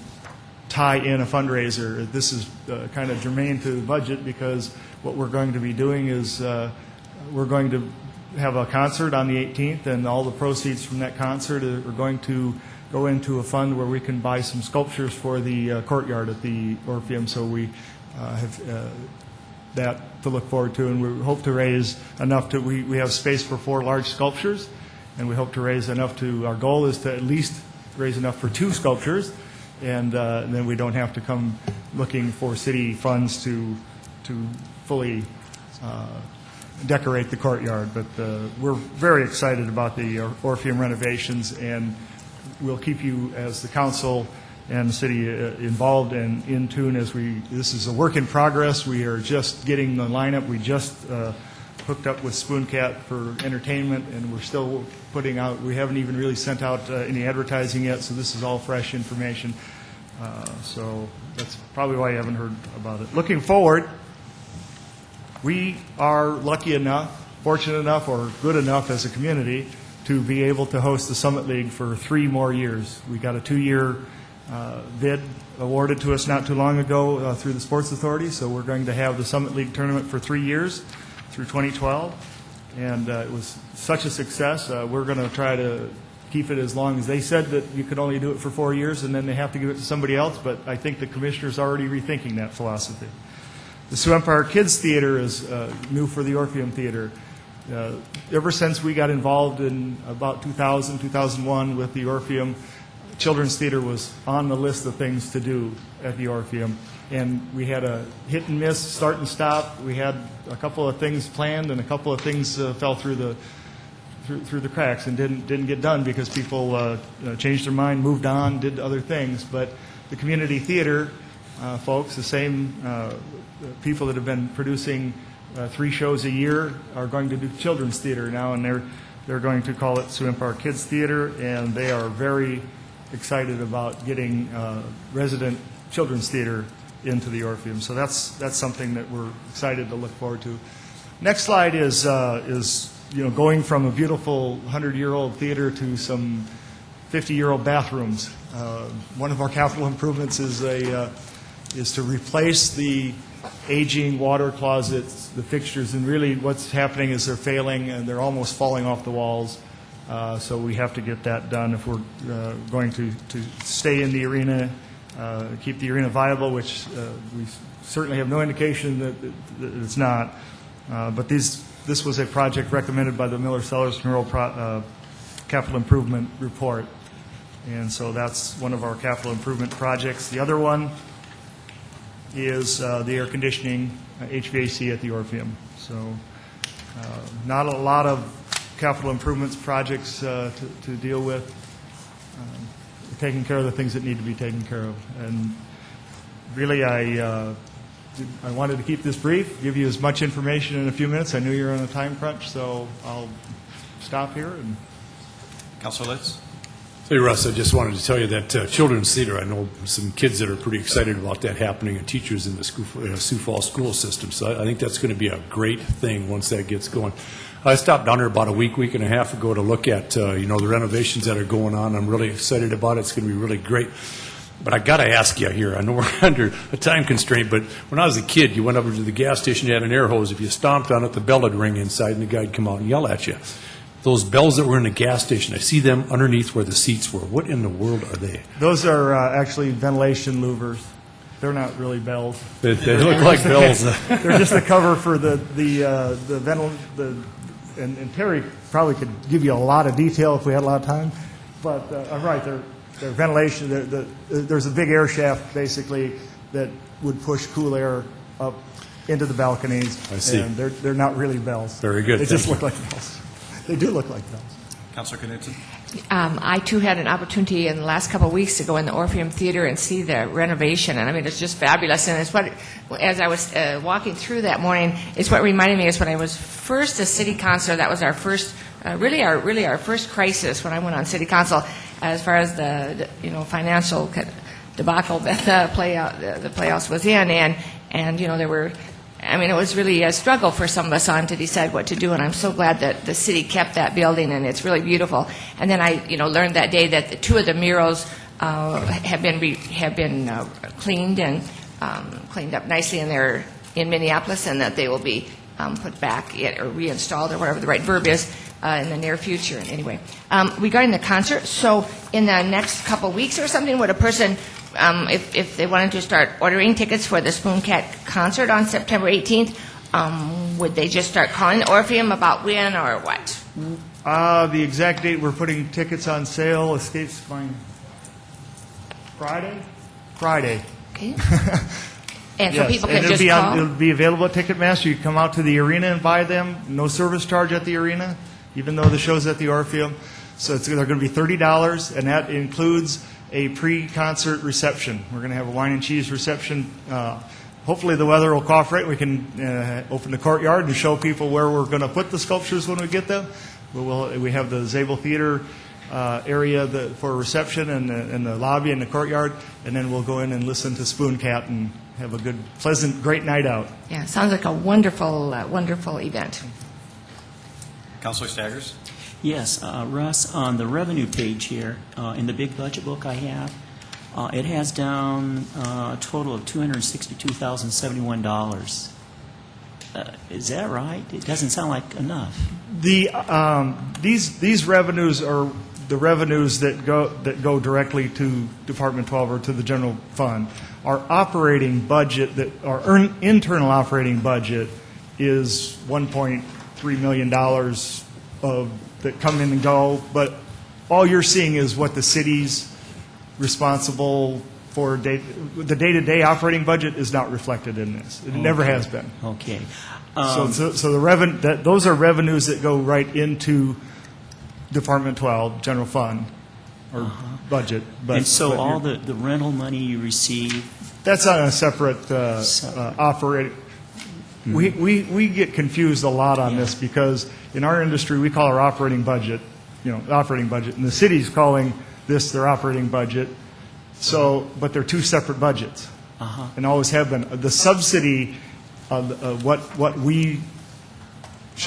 tie in a fundraiser. This is kind of germane to the budget because what we're going to be doing is we're going to have a concert on the 18th, and all the proceeds from that concert are going to go into a fund where we can buy some sculptures for the courtyard at the Orpheum. So we have that to look forward to, and we hope to raise enough to, we have space for 4 large sculptures, and we hope to raise enough to, our goal is to at least raise enough for 2 sculptures, and then we don't have to come looking for city funds to fully decorate the courtyard. But we're very excited about the Orpheum renovations, and we'll keep you as the council and the city involved and in tune as this is a work in progress. We are just getting the lineup. We just hooked up with Spoon Cat for entertainment, and we're still putting out, we haven't even really sent out any advertising yet, so this is all fresh information. So that's probably why you haven't heard about it. Looking forward, we are lucky enough, fortunate enough, or good enough as a community to be able to host the Summit League for 3 more years. We got a 2-year bid awarded to us not too long ago through the Sports Authority, so we're going to have the Summit League tournament for 3 years through 2012, and it was such a success. We're going to try to keep it as long as they said that you could only do it for 4 years, and then they have to give it to somebody else, but I think the commissioner's already rethinking that philosophy. The Sioux Empire Kids Theater is new for the Orpheum Theater. Ever since we got involved in about 2000, 2001 with the Orpheum, Children's Theater was on the list of things to do at the Orpheum. And we had a hit and miss, start and stop. We had a couple of things planned, and a couple of things fell through the cracks and didn't get done because people changed their mind, moved on, did other things. But the community theater folks, the same people that have been producing 3 shows a year, are going to do children's theater now, and they're going to call it Sioux Empire Kids Theater, and they are very excited about getting resident children's theater into the Orpheum. So that's something that we're excited to look forward to. Next slide is going from a beautiful 100-year-old theater to some 50-year-old bathrooms. One of our capital improvements is to replace the aging water closets, the fixtures, and really what's happening is they're failing and they're almost falling off the walls. So we have to get that done if we're going to stay in the arena, keep the arena viable, which we certainly have no indication that it's not. But this was a project recommended by the Miller-Sellers Monroe Capital Improvement Report. And so that's one of our capital improvement projects. The other one is the air conditioning, HVAC at the Orpheum. So not a lot of capital improvements projects to deal with. Taking care of the things that need to be taken care of. And really, I wanted to keep this brief, give you as much information in a few minutes. I knew you were on a time crunch, so I'll stop here. And Councilor Litz? Hey, Russ, I just wanted to tell you that Children's Theater, I know some kids that are pretty excited about that happening and teachers in the Sioux Falls school system. So I think that's going to be a great thing once that gets going. I stopped down there about a week and a half ago to look at, the renovations that are going on. I'm really excited about it. It's going to be really great. But I got to ask you here, I know we're under a time constraint, but when I was a kid, you went over to the gas station, you had an air hose. If you stomped on it, the bell would ring inside and the guy'd come out and yell at you. those bells that were in the gas station, I see them underneath where the seats were. What in the world are they? Those are actually ventilation louvers. They're not really bells. They look like bells. They're just the cover for and Terry probably could give you a lot of detail if we had a lot of time. But I'm right, they're ventilation. There's a big air shaft basically that would push cool air up into the balconies. I see. And they're not really bells. Very good. They just Thank look like bells. They do look like bells. Councilor Knudsen? I too had an opportunity in the last couple of weeks to go in the Orpheum Theater and see the renovation, and I mean it's just fabulous. And it's what, as I was walking through that morning, it's what reminded me is when I was first a city councilor. That was our first, really our first crisis when I went on city council, as far as the financial debacle that the Playhouse was in, and there were. I mean, it was really a struggle for some of us on to decide what to do, and I'm so glad that the city kept that building, and it's really beautiful. And then I, learned that day that two of the murals have been cleaned and cleaned up nicely, and they're in Minneapolis, and that they will be put back or reinstalled, or whatever the right verb is, in the near future. Anyway, regarding the concert, so in the next couple weeks or something, would a person, if they wanted to start ordering tickets for the Spoon Cat concert on September 18th, would they just start calling the Orpheum about when or what? The exact date we're putting tickets on sale escapes my Friday. Okay. And so Yes, people and can just call? it'll be available at Ticketmaster. You can come out to the arena and buy them. No service charge at the arena, even though the show's at the Orpheum. So they're going to be $30, and that includes a pre-concert reception. We're going to have a wine and cheese reception. Hopefully the weather will cooperate. We can open the courtyard and show people where we're going to put the sculptures when we get them. We have the Zabel Theater area for reception and the lobby and the courtyard, and then we'll go in and listen to Spoon Cat and have a good, pleasant, great night out. Yeah, sounds like a wonderful, wonderful event. Councilor Staggers? Yes, Russ, on the revenue page here, in the big budget book I have, it has down a total of $262,071. Is that right? It doesn't sound like enough. These revenues are the revenues that go directly to Department 12 or to the general fund. Our operating budget, our internal operating budget, is $1.3 million that come in and go. But all you're seeing is what the city's responsible for. The day-to-day operating budget is not reflected in this. It never has been. Okay. So the those are revenues that go right into Department 12 general fund or budget. And so all the rental money you receive, that's on a separate operating. We get confused a lot on this because in our industry we call our operating budget, operating budget, and the city's calling this their operating budget. So, but they're two separate budgets, and always have been. The subsidy of what we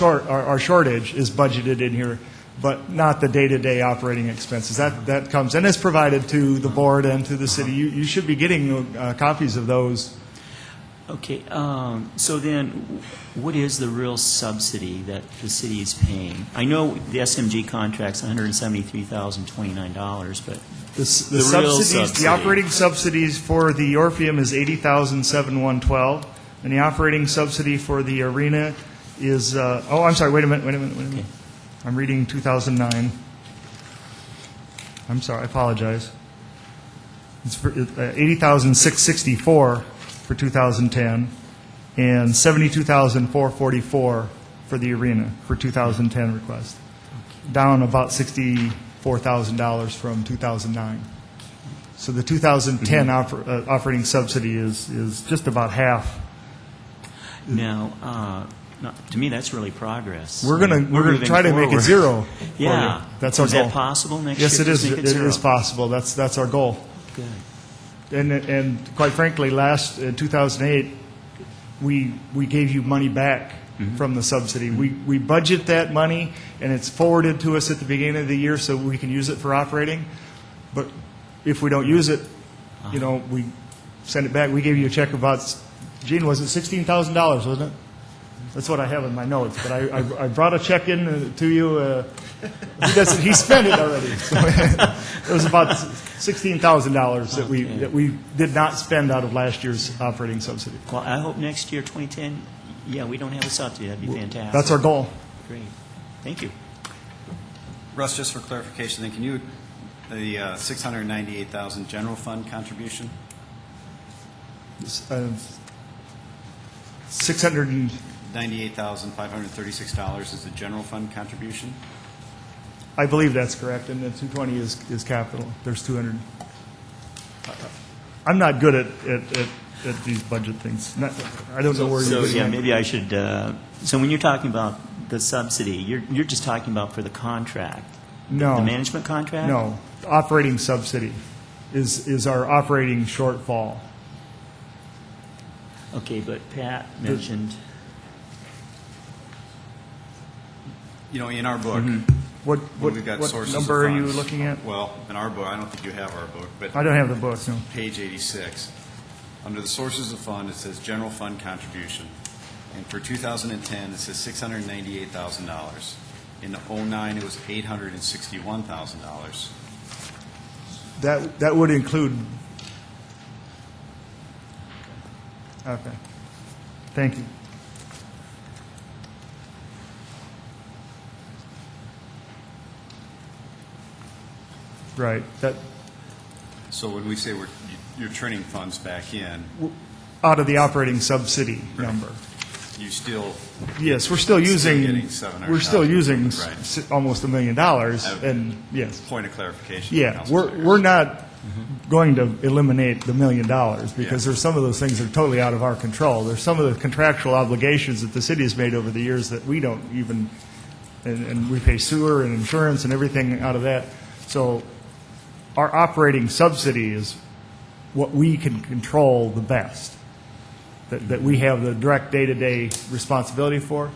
our shortage is budgeted in here, but not the day-to-day operating expenses. That comes and is provided to the board and to the city. You should be getting copies of those. Okay, so then what is the real subsidy that the city is paying? I know the SMG contract's $173,029, but the real subsidies, subsidy. The operating subsidies for the Orpheum is $80,712, and the operating subsidy for the arena is, I'm sorry, wait a minute. Okay. I'm reading 2009. I'm sorry, I apologize. It's for $80,664 for 2010, and $72,444 for the arena for 2010 request, down about $64,000 from 2009. So the 2010 operating subsidy is just about half. Now, to me, that's really progress. We're gonna try to make it zero. for Yeah. you. That's our Is goal. that possible next Yes, year? it is. Just make It zero? is possible. That's our goal. Good. And quite frankly, in 2008, we gave you money back from the subsidy. We budget that money, and it's forwarded to us at the beginning of the year so we can use it for operating. But if we don't use it, we send it back. We gave you a check about, Gene, was it $16,000, wasn't it? That's what I have in my notes, but I brought a check in to you. He spent it already. So it was about $16,000 that we did not spend out of last year's operating subsidy. Well, I hope next year, 2010, we don't have a subsidy. That'd be fantastic. That's our goal. Great. Thank you. Russ, just for clarification, then, can you, the $698,000 general fund contribution? $98,536 is the general fund contribution? I believe that's correct, and the 220 is capital. There's 200. I'm not good at these budget things. I don't know where So you're getting maybe I should. So when you're talking about the subsidy, you're just talking about for the contract. No. The management contract. No, operating subsidy is our operating shortfall. Okay, but Pat mentioned. You know, in our book, What we've got sources of number are you funds. looking at? Well, in our book, I don't think you have our book, but I don't have the book, no. page 86. Under the sources of fund, it says general fund contribution. And for 2010, it says $698,000. In 2009, it was $861,000. That would include. Okay. Thank you. Right. So when we say you're turning funds back in, Out of the operating subsidy number. you still, Yes, we're still using. getting $700,000. We're still using Right. almost $1 million, and yes. point of clarification. Yeah, Councilor Sayers. we're not going to eliminate the $1 million because Yeah. there's some of those things that are totally out of our control. There's some of the contractual obligations that the city has made over the years that we don't even, and we pay sewer and insurance and everything out of that. So our operating subsidy is what we can control the best, that we have the direct day-to-day responsibility for.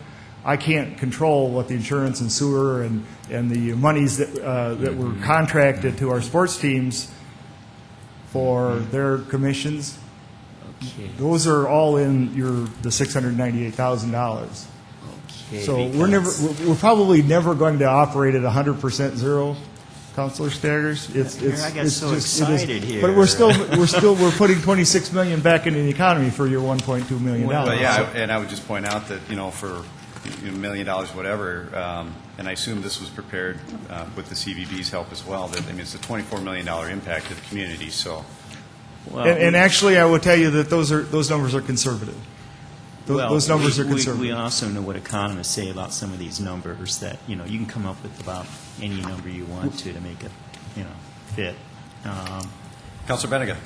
I can't control what the insurance and sewer and the monies that were contracted to our sports teams for their commissions. Okay. Those are all in the $698,000. Okay, So because- we're probably never going to operate at 100% zero, Councilor Staggers. I got so excited here. But we're putting $26 million back into the economy for your $1.2 million. But yeah, and I would just point out that, for $1 million, whatever, and I assume this was prepared with the CVB's help as well, that, it's a $24 million impact to the community, so. Well, And actually, I will tell you that those numbers are conservative. Those numbers are we conservative. also know what economists say about some of these numbers, that, you can come up with about any number you want to make it, fit. Councilor Benega.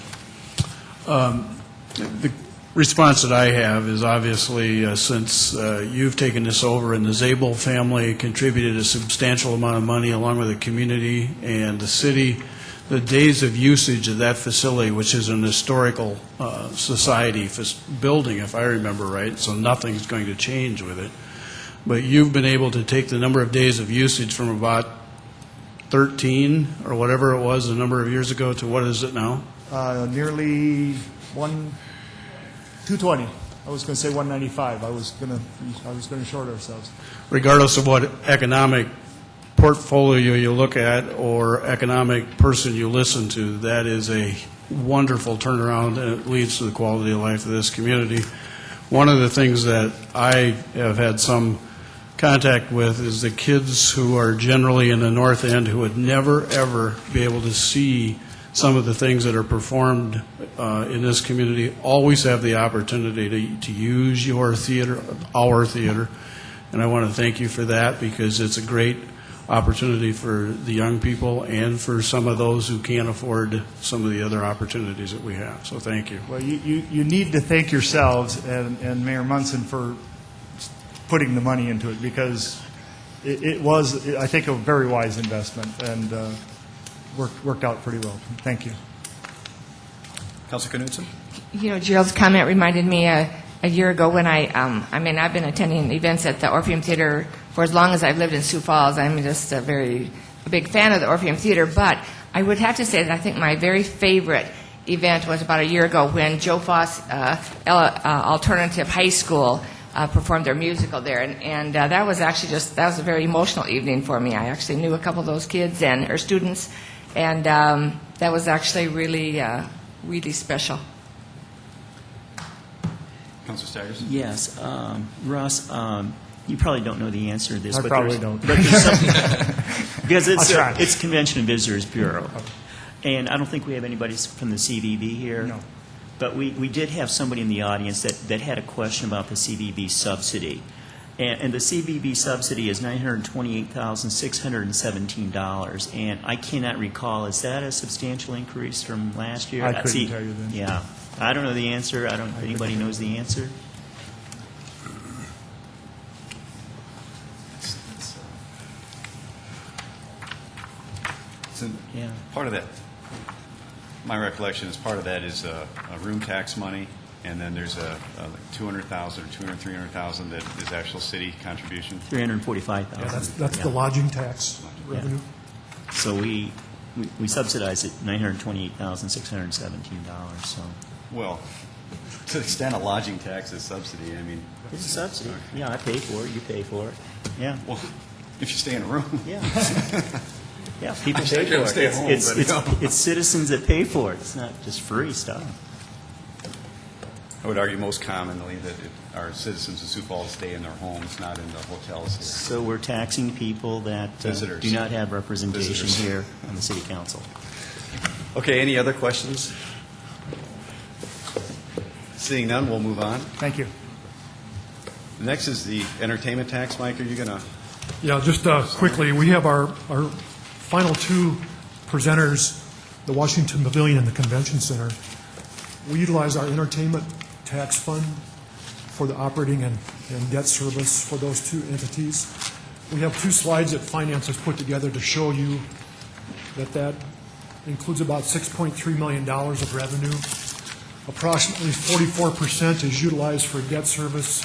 The response that I have is obviously since you've taken this over and the Zabel family contributed a substantial amount of money along with the community and the city, the days of usage of that facility, which is an historical society building, if I remember right, so nothing's going to change with it. But you've been able to take the number of days of usage from about 13 or whatever it was a number of years ago to what is it now? Nearly 220. I was going to say 195. I was going to short ourselves. Regardless of what economic portfolio you look at or economic person you listen to, that is a wonderful turnaround, and it leads to the quality of life of this community. One of the things that I have had some contact with is the kids who are generally in the North End who would never, ever be able to see some of the things that are performed in this community, always have the opportunity to use your theater, our theater, and I want to thank you for that because it's a great opportunity for the young people and for some of those who can't afford some of the other opportunities that we have. So thank you. Well, you need to thank yourselves and Mayor Munson for putting the money into it because it was, I think, a very wise investment and worked out pretty well. Thank you. Councilor Knudsen? Gerald's comment reminded me a year ago when I've been attending events at the Orpheum Theater for as long as I've lived in Sioux Falls. I'm just a big fan of the Orpheum Theater, but I would have to say that I think my very favorite event was about a year ago when Joe Foss Alternative High School performed their musical there, and that was actually that was a very emotional evening for me. I actually knew a couple of those kids or students, and that was actually really, really special. Councilor Staggers? Yes, Russ, you probably don't know the answer to this. I but probably there's- don't. But there's something, because I'll try. it's Convention and Visitors Bureau. And I don't think we have anybody from the CVB here. No. But we did have somebody in the audience that had a question about the CVB subsidy. And the CVB subsidy is $928,617. And I cannot recall, is that a substantial increase from last year? I couldn't See, tell you then. Yeah. I don't know the answer. I don't know if anybody knows the answer. Yeah. Part of that, my recollection is part of that is a room tax money, and then there's a like 200,000 or 300,000 that is actual city contribution. 345,000. Yeah, that's the lodging tax revenue. So we subsidize it $928,617. So Well, to the extent a lodging tax is subsidy, I mean, it's a subsidy. Yeah, I pay for it. You pay for it. Yeah. well, if you stay in a room. Yeah. Yeah, people I pay try to for stay it. home, It's, but, it's, you know. it's citizens that pay for it. It's not just free stuff. I would argue most commonly that our citizens of Sioux Falls stay in their homes, not in the hotels here. So we're taxing people that Visitors. do not have representation Visitors. here on the city council. Okay, any other questions? Seeing none, we'll move on. Thank you. Next is the entertainment tax. Mike, are you going to? Yeah, just quickly, we have our final two presenters, the Washington Pavilion and the Convention Center. We utilize our entertainment tax fund for the operating and debt service for those two entities. We have two slides that Finance has put together to show you that includes about $6.3 million of revenue. Approximately 44% is utilized for debt service,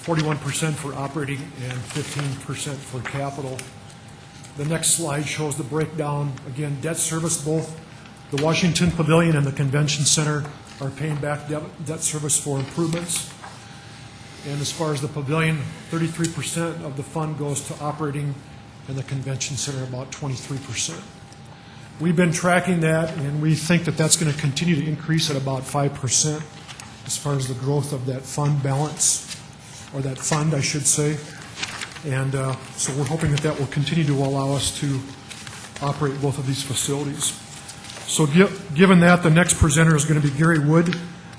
41% for operating, and 15% for capital. The next slide shows the breakdown. Again, debt service, both the Washington Pavilion and the Convention Center are paying back debt service for improvements. And as far as the pavilion, 33% of the fund goes to operating, and the Convention Center about 23%. We've been tracking that, and we think that that's going to continue to increase at about 5% as far as the growth of that fund balance, or that fund, I should say. And so we're hoping that that will continue to allow us to operate both of these facilities. So given that, the next presenter is going to be Gary Wood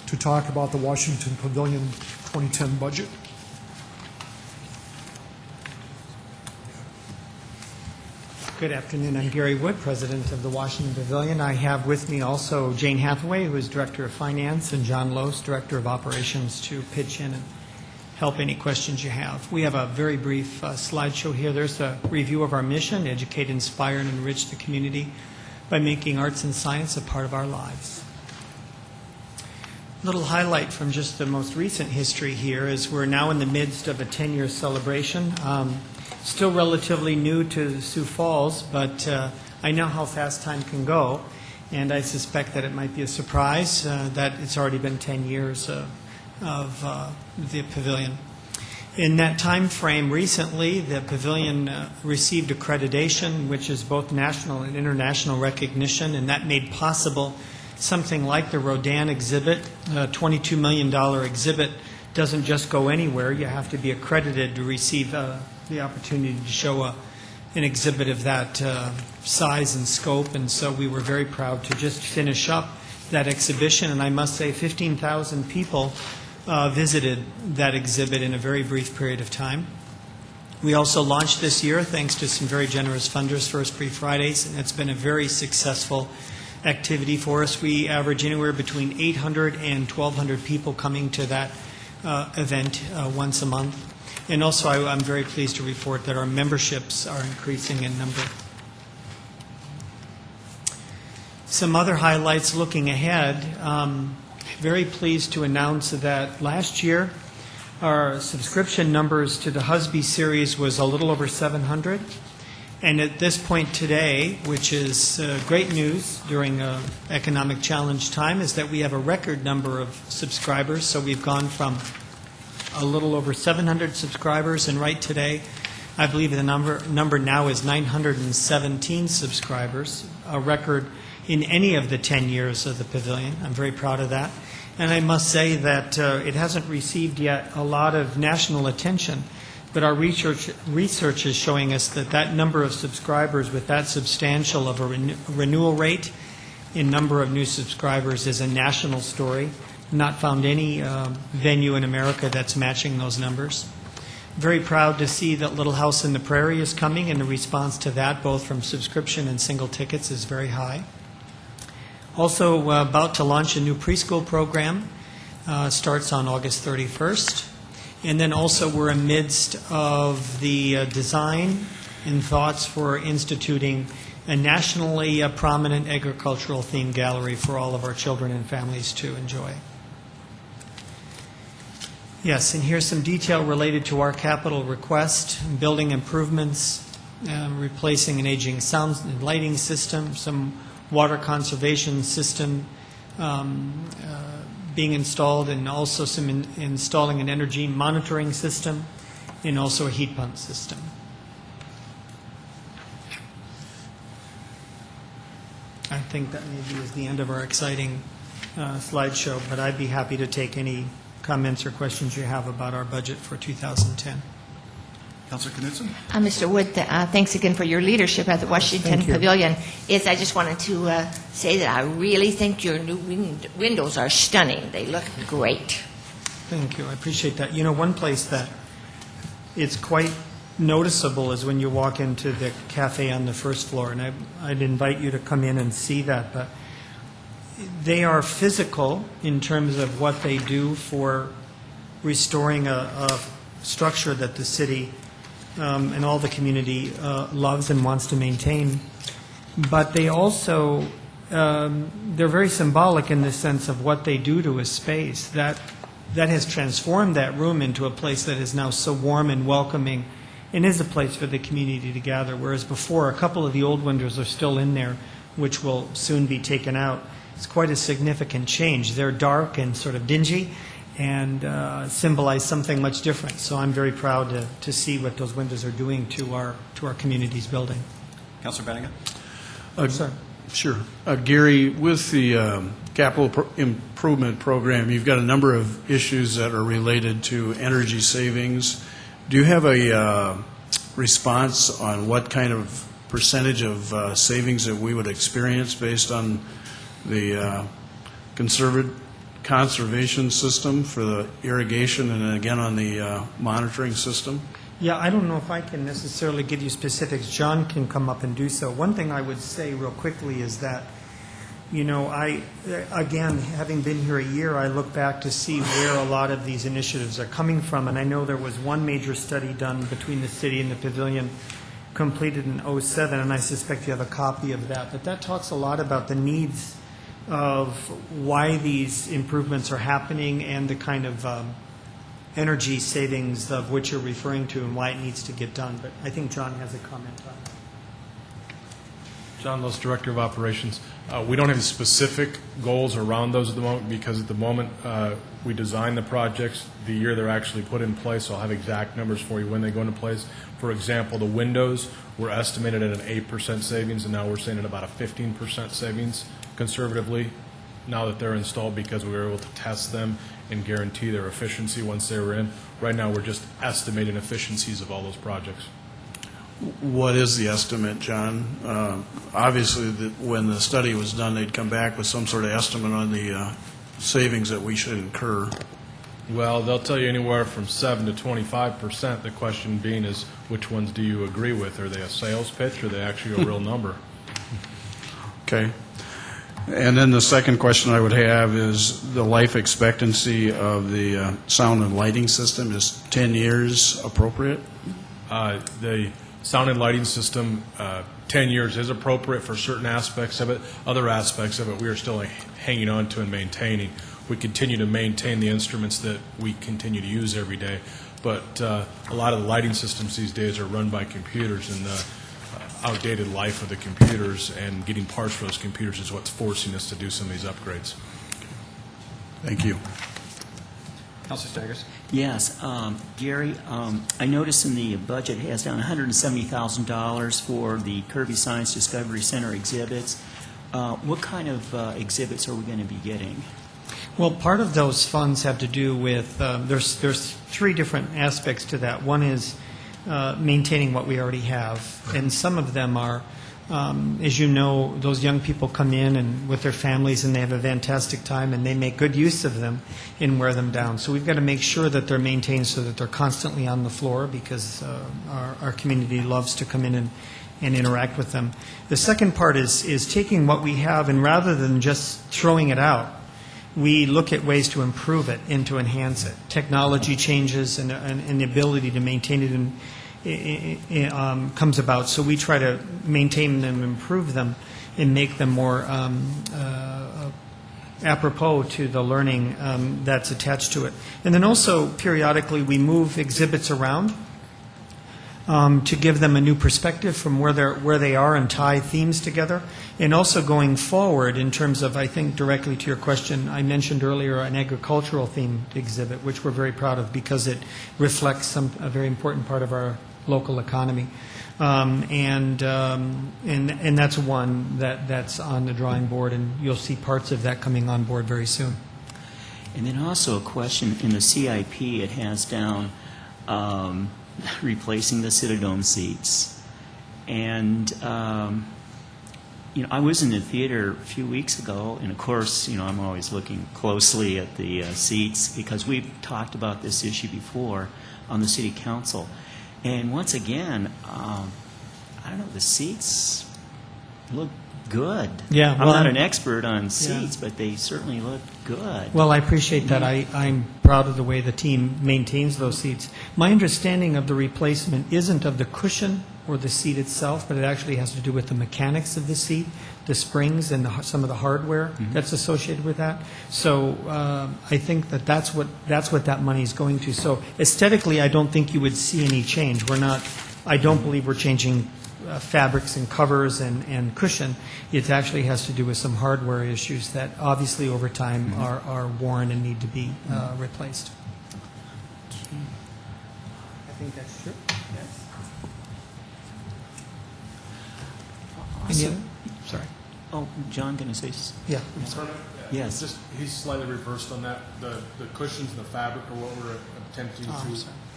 to talk about the Washington Pavilion 2010 budget. Good afternoon. I'm Gary Wood, President of the Washington Pavilion. I have with me also Jane Hathaway, who is Director of Finance, and John Lose, Director of Operations, to pitch in and help any questions you have. We have a very brief slideshow here. There's a review of our mission: educate, inspire, and enrich the community by making arts and science a part of our lives. A little highlight from just the most recent history here is we're now in the midst of a 10-year celebration. Still relatively new to Sioux Falls, but I know how fast time can go, and I suspect that it might be a surprise that it's already been 10 years of the pavilion. In that time frame recently, the pavilion received accreditation, which is both national and international recognition, and that made possible something like the Rodin exhibit. A $22 million exhibit doesn't just go anywhere. You have to be accredited to receive the opportunity to show an exhibit of that size and scope, and so we were very proud to just finish up that exhibition, and I must say 15,000 people visited that exhibit in a very brief period of time. We also launched this year, thanks to some very generous funders, First Free Fridays, and it's been a very successful activity for us. We average anywhere between 800 and 1,200 people coming to that event once a month. And also, I'm very pleased to report that our memberships are increasing in number. Some other highlights looking ahead. Very pleased to announce that last year our subscription numbers to the Husby series was a little over 700. And at this point today, which is great news during an economic challenge time, is that we have a record number of subscribers. So we've gone from a little over 700 subscribers, and right today, I believe the number now is 917 subscribers, a record in any of the 10 years of the pavilion. I'm very proud of that. And I must say that it hasn't received yet a lot of national attention, but our research is showing us that that number of subscribers with that substantial of a renewal rate in number of new subscribers is a national story. Not found any venue in America that's matching those numbers. Very proud to see that Little House in the Prairie is coming, and the response to that, both from subscription and single tickets, is very high. Also about to launch a new preschool program, starts on August 31st. And then also we're amidst of the design and thoughts for instituting a nationally prominent agricultural themed gallery for all of our children and families to enjoy. Yes, and here's some detail related to our capital request: building improvements, replacing an aging sound and lighting system, some water conservation system being installed, and also some installing an energy monitoring system, and also a heat pump system. I think that maybe is the end of our exciting slideshow, but I'd be happy to take any comments or questions you have about our budget for 2010. Councilor Knudsen? Mr. Wood, thanks again for your leadership at the Washington Thank you. Pavilion. I just wanted to say that I really think your new windows are stunning. They look great. Thank you. I appreciate that. You know, one place that it's quite noticeable is when you walk into the cafe on the first floor, and I'd invite you to come in and see that. But they are physical in terms of what they do for restoring a structure that the city and all the community loves and wants to maintain. But they also, they're very symbolic in the sense of what they do to a space. That has transformed that room into a place that is now so warm and welcoming and is a place for the community to gather, whereas before, a couple of the old windows are still in there, which will soon be taken out. It's quite a significant change. They're dark and sort of dingy, and symbolize something much different. So I'm very proud to see what those windows are doing to our community's building. Councilor Bennigan? Sir. Sure. Gary, with the capital improvement program, you've got a number of issues that are related to energy savings. Do you have a response on what kind of percentage of savings that we would experience based on the conservation system for the irrigation and again on the monitoring system? Yeah, I don't know if I can necessarily give you specifics. John can come up and do so. One thing I would say real quickly is that, you know, again, having been here a year, I look back to see where a lot of these initiatives are coming from, and I know there was one major study done between the city and the pavilion completed in 2007, and I suspect you have a copy of that. But that talks a lot about the needs of why these improvements are happening and the kind of energy savings of which you're referring to and why it needs to get done. But I think John has a comment on it. John Lewis, Director of Operations. We don't have specific goals around those at the moment because at the moment we design the projects the year they're actually put in place. So I'll have exact numbers for you when they go into place. For example, the windows were estimated at an 8% savings, and now we're saying at about a 15% savings conservatively now that they're installed because we were able to test them and guarantee their efficiency once they were in. Right now, we're just estimating efficiencies of all those projects. What is the estimate, John? Obviously, when the study was done, they'd come back with some sort of estimate on the savings that we should incur. Well, they'll tell you anywhere from 7 to 25%. The question being is, which ones do you agree with? Are they a sales pitch or are they actually a real number? Okay. And then the second question I would have is the life expectancy of the sound and lighting system. Is 10 years appropriate? The sound and lighting system, 10 years is appropriate for certain aspects of it. Other aspects of it we are still hanging on to and maintaining. We continue to maintain the instruments that we continue to use every day, but a lot of the lighting systems these days are run by computers, and the outdated life of the computers and getting parts for those computers is what's forcing us to do some of these upgrades. Thank you. Councilor Staggers? Yes, Gary, I noticed in the budget it has down $170,000 for the Kirby Science Discovery Center exhibits. What kind of exhibits are we going to be getting? Well, part of those funds have to do with, there's three different aspects to that. One is maintaining what we already have, and some of them are, as you know, those young people come in and with their families and they have a fantastic time and they make good use of them and wear them down. So we've got to make sure that they're maintained so that they're constantly on the floor, because our community loves to come in and interact with them. The second part is taking what we have, and rather than just throwing it out, we look at ways to improve it and to enhance it. Technology changes and the ability to maintain it comes about. So we try to maintain them, improve them, and make them more apropos to the learning that's attached to it. And then also, periodically, we move exhibits around to give them a new perspective from where they are and tie themes together. And also going forward in terms of, I think directly to your question, I mentioned earlier an agricultural themed exhibit, which we're very proud of because it reflects a very important part of our local economy. And that's one that's on the drawing board, and you'll see parts of that coming on board very soon. And then also a question, in the CIP, it has down replacing the Citadome seats. And, I was in the theater a few weeks ago, and of course, I'm always looking closely at the seats because we've talked about this issue before on the City Council. And once again, I don't know, the seats look good. Yeah, I'm not an expert on seats, but they certainly look good. Well, I appreciate that. I'm proud of the way the team maintains those seats. My understanding of the replacement isn't of the cushion or the seat itself, but it actually has to do with the mechanics of the seat, the springs, and some of the hardware that's associated with that. So I think that's what that money is going to. So aesthetically, I don't think you would see any change. I don't believe we're changing fabrics and covers and cushion. It actually has to do with some hardware issues that obviously over time are worn and need to be replaced. I think that's true. Yes. Sorry. Oh, John, going to say? Yeah. Yes. Just, he's slightly reversed on that. The cushions and the fabric are what we're attempting to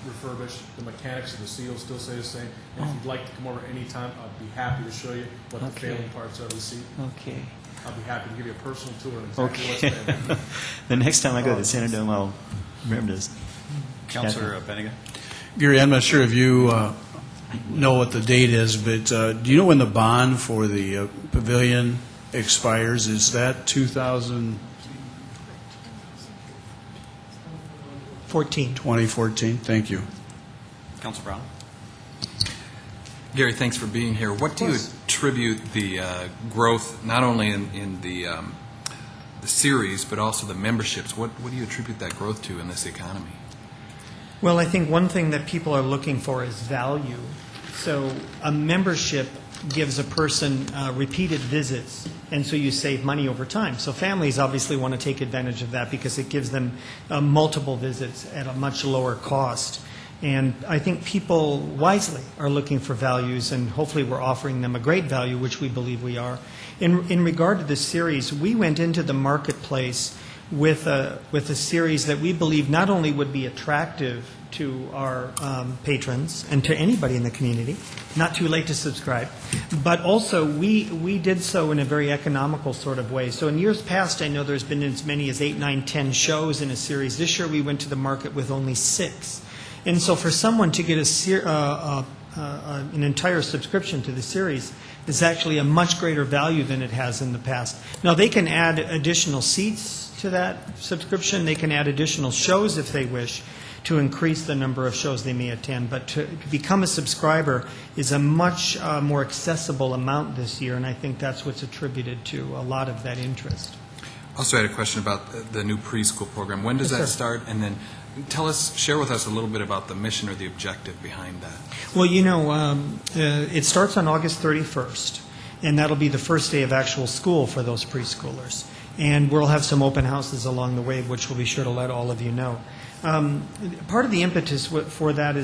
refurbish. The mechanics of the seals still stay the same. And if you'd like to come over anytime, I'd be happy to show you what the failing parts are of the seat. Okay. I'll be happy to give you a personal tour of exactly what's failing. The next time I go to the Citadome, I'll remember this. Councilor Bennigan? Gary, I'm not sure if you know what the date is, but do you know when the bond for the pavilion expires? Is that 2014? Thank you. Councilor Brown? Gary, thanks for being here. What do you attribute the growth, not only in the series, but also the memberships? What do you attribute that growth to in this economy? Well, I think one thing that people are looking for is value. So a membership gives a person repeated visits, and so you save money over time. So families obviously want to take advantage of that because it gives them multiple visits at a much lower cost. And I think people wisely are looking for values, and hopefully we're offering them a great value, which we believe we are. In regard to this series, we went into the marketplace with a series that we believe not only would be attractive to our patrons and to anybody in the community, not too late to subscribe, but also we did so in a very economical sort of way. So in years past, I know there's been as many as 8, 9, 10 shows in a series. This year we went to the market with only 6. And so for someone to get an entire subscription to the series is actually a much greater value than it has in the past. Now, they can add additional seats to that subscription. They can add additional shows if they wish to increase the number of shows they may attend. But to become a subscriber is a much more accessible amount this year, and I think that's what's attributed to a lot of that interest. Also, I had a question about the new preschool program. When does that start? And then share with us a little bit about the mission or the objective behind that. Well, it starts on August 31st, and that'll be the first day of actual school for those preschoolers. And we'll have some open houses along the way, which we'll be sure to let all of you know. Part of the impetus for that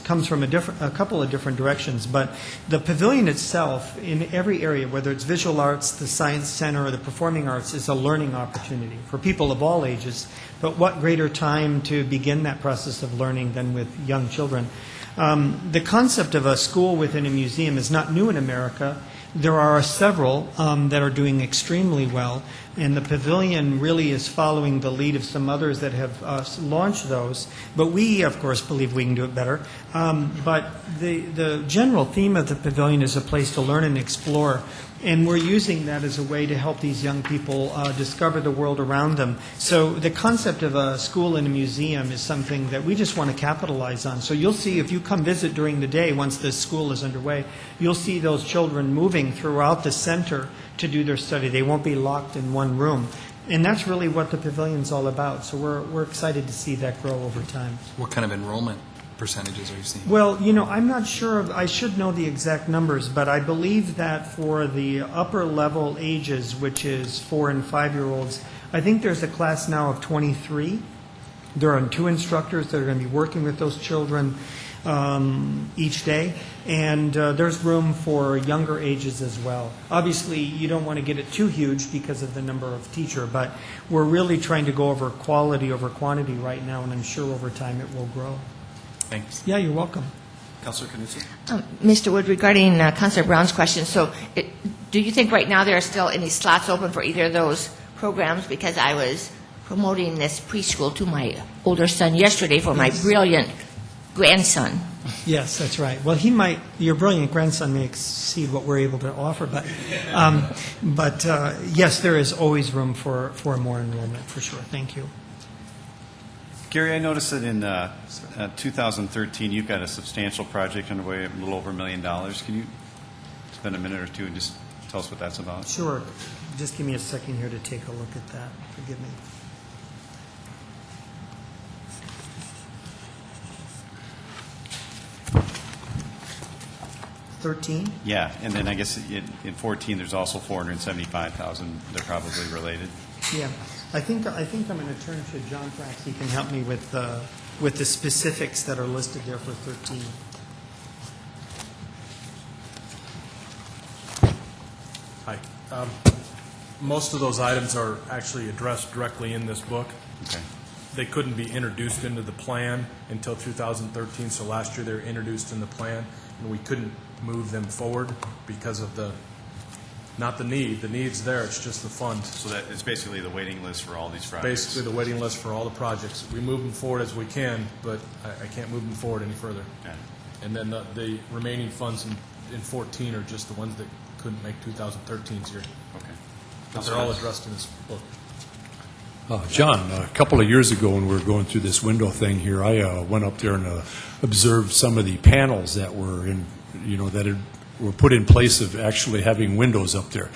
comes from a couple of different directions, but the pavilion itself, in every area, whether it's visual arts, the science center, or the performing arts, is a learning opportunity for people of all ages. But what greater time to begin that process of learning than with young children? The concept of a school within a museum is not new in America. There are several that are doing extremely well, and the pavilion really is following the lead of some others that have launched those. But we, of course, believe we can do it better. But the general theme of the pavilion is a place to learn and explore, and we're using that as a way to help these young people discover the world around them. So the concept of a school and a museum is something that we just want to capitalize on. So you'll see, if you come visit during the day, once this school is underway, you'll see those children moving throughout the center to do their study. They won't be locked in one room. And that's really what the pavilion's all about. So we're excited to see that grow over time. What kind of enrollment percentages are you seeing? Well, I'm not sure. I should know the exact numbers, but I believe that for the upper level ages, which is 4 and 5-year-olds, I think there's a class now of 23. There are 2 instructors that are going to be working with those children each day, and there's room for younger ages as well. Obviously, you don't want to get it too huge because of the number of teacher, but we're really trying to go over quality over quantity right now, and I'm sure over time it will grow. Thanks. Yeah, you're welcome. Councilor Knudsen? Mr. Wood, regarding Councilor Brown's question, do you think right now there are still any slots open for either of those programs? Because I was promoting this preschool to my older son yesterday for my brilliant grandson. Yes, that's right. Well, your brilliant grandson may exceed what we're able to offer, but yes, there is always room for more enrollment, for sure. Thank you. Gary, I noticed that in 2013, you've got a substantial project underway, a little over $1 million. Can you spend a minute or two and just tell us what that's about? Sure. Just give me a second here to take a look at that. Forgive me. $13? Yeah, and then I guess in 14, there's also $475,000. They're probably related. Yeah. I think I'm going to turn to John. Perhaps he can help me with the specifics that are listed there for 13. Hi. Most of those items are actually addressed directly in this book. Okay. They couldn't be introduced into the plan until 2013, so last year they were introduced in the plan, and we couldn't move them forward because of not the need. The need's there, it's just the funds. So that it's basically the waiting list for all these projects. Basically the waiting list for all the projects. We move them forward as we can, but I can't move them forward any further. Yeah. And then the remaining funds in 14 are just the ones that couldn't make 2013's year. Okay. But they're all addressed in this book. John, a couple of years ago when we were going through this window thing here, I went up there and observed some of the panels that were were put in place of actually having windows up there.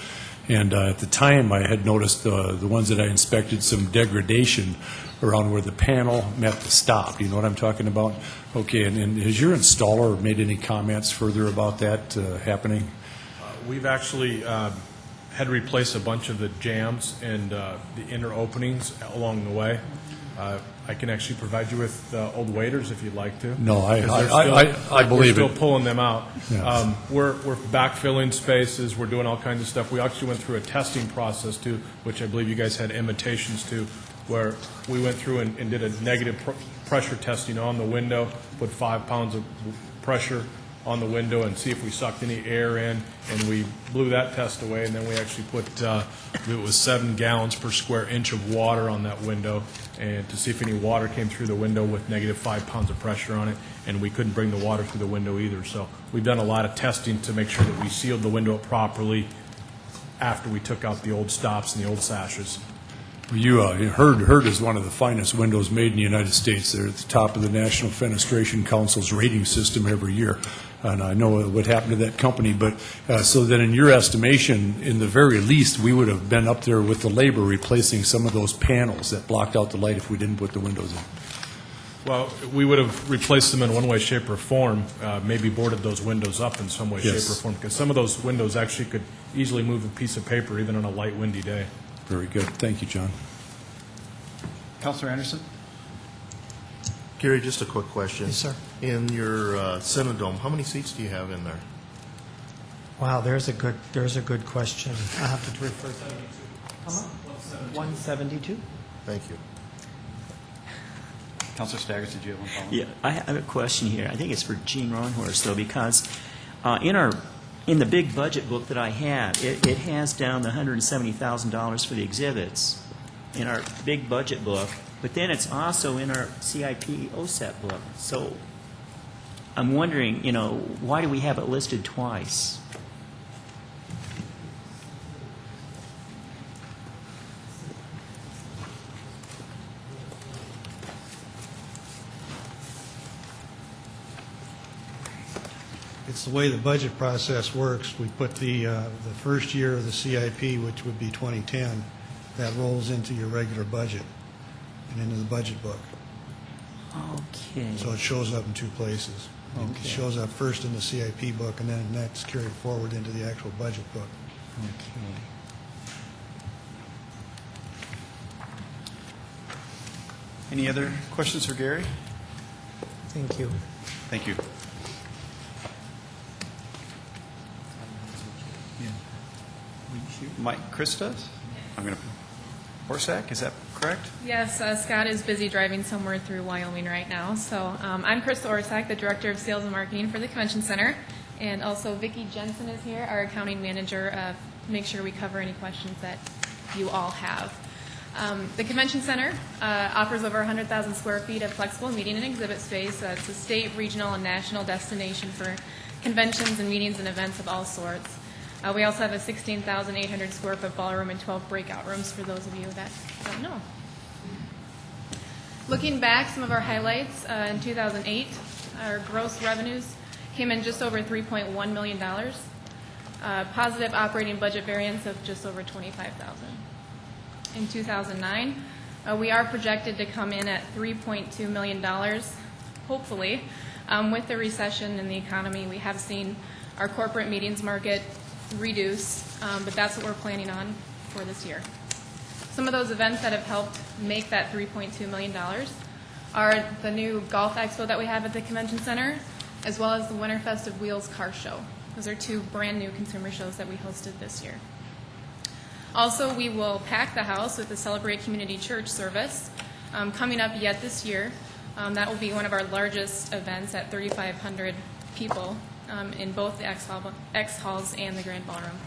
And at the time, I had noticed the ones that I inspected some degradation around where the panel met the stop. You know what I'm talking about? Okay, and has your installer made any comments further about that happening? We've actually had to replace a bunch of the jams and the inner openings along the way. I can actually provide you with old waders if you'd like to. No, I believe it. We're still pulling them out. Yes. We're backfilling spaces. We're doing all kinds of stuff. We actually went through a testing process too, which I believe you guys had invitations to, where we went through and did a negative pressure testing on the window, put 5 pounds of pressure on the window and see if we sucked any air in, and we blew that test away, and then we actually put, it was 7 gallons per square inch of water on that window, and to see if any water came through the window with negative 5 pounds of pressure on it, and we couldn't bring the water through the window either. So we've done a lot of testing to make sure that we sealed the window up properly after we took out the old stops and the old sashes. Hurd is one of the finest windows made in the United States. They're at the top of the National Fenestration Council's rating system every year. And I know what happened to that company, but so that in your estimation, in the very least, we would have been up there with the labor replacing some of those panels that blocked out the light if we didn't put the windows in. Well, we would have replaced them in one way, shape, or form, maybe boarded those windows up in some way, Yes. shape, or form, because some of those windows actually could easily move a piece of paper even on a light, windy day. Very good. Thank you, John. Councilor Anderson? Gary, just a quick question. Yes, sir. In your Cinedome, how many seats do you have in there? Wow, there's a good question. I have to refer to 172. Thank you. Councilor Staggers, did you have one follow-up? Yeah, I have a question here. I think it's for Gene Ronhorst, though, because in the big budget book that I have, it has down the $170,000 for the exhibits in our big budget book, but then it's also in our CIP OSEP book. So I'm wondering, why do we have it listed twice? It's the way the budget process works. We put the first year of the CIP, which would be 2010, that rolls into your regular budget and into the budget book. Okay. So it shows up in two places. Okay. It shows up first in the CIP book, and then that's carried forward into the actual budget book. Okay. Any other questions for Gary? Thank you. Thank you. Mike Krista? I'm going to, Horsack, is that correct? Yes, Scott is busy driving somewhere through Wyoming right now. So I'm Krista Orsak, the Director of Sales and Marketing for the Convention Center. And also Vicki Jensen is here, our accounting manager, make sure we cover any questions that you all have. The Convention Center offers over 100,000 square feet of flexible meeting and exhibit space. It's a state, regional, and national destination for conventions and meetings and events of all sorts. We also have a 16,800 square foot ballroom and 12 breakout rooms for those of you that don't know. Looking back, some of our highlights in 2008, our gross revenues came in just over $3.1 million. Positive operating budget variance of just over $25,000. In 2009, we are projected to come in at $3.2 million, hopefully. With the recession in the economy, we have seen our corporate meetings market reduce, but that's what we're planning on for this year. Some of those events that have helped make that $3.2 million are the new golf expo that we have at the Convention Center, as well as the Winterfest of Wheels car show. Those are two brand new consumer shows that we hosted this year. Also, we will pack the house with the Celebrate Community Church service coming up yet this year. That will be one of our largest events at 3,500 people in both the X halls and the Grand Ballroom.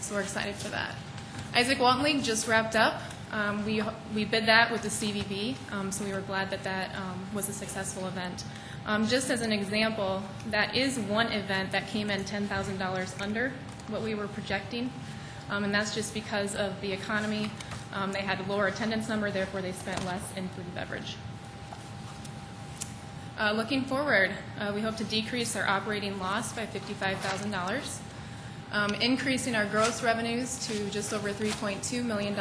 So we're excited for that. Isaac Walton League just wrapped up. We bid that with the CVB, so we were glad that that was a successful event. Just as an example, that is one event that came in $10,000 under what we were projecting, and that's just because of the economy. They had a lower attendance number, therefore they spent less in food and beverage. Looking forward, we hope to decrease our operating loss by $55,000, increasing our gross revenues to just over $3.2 million.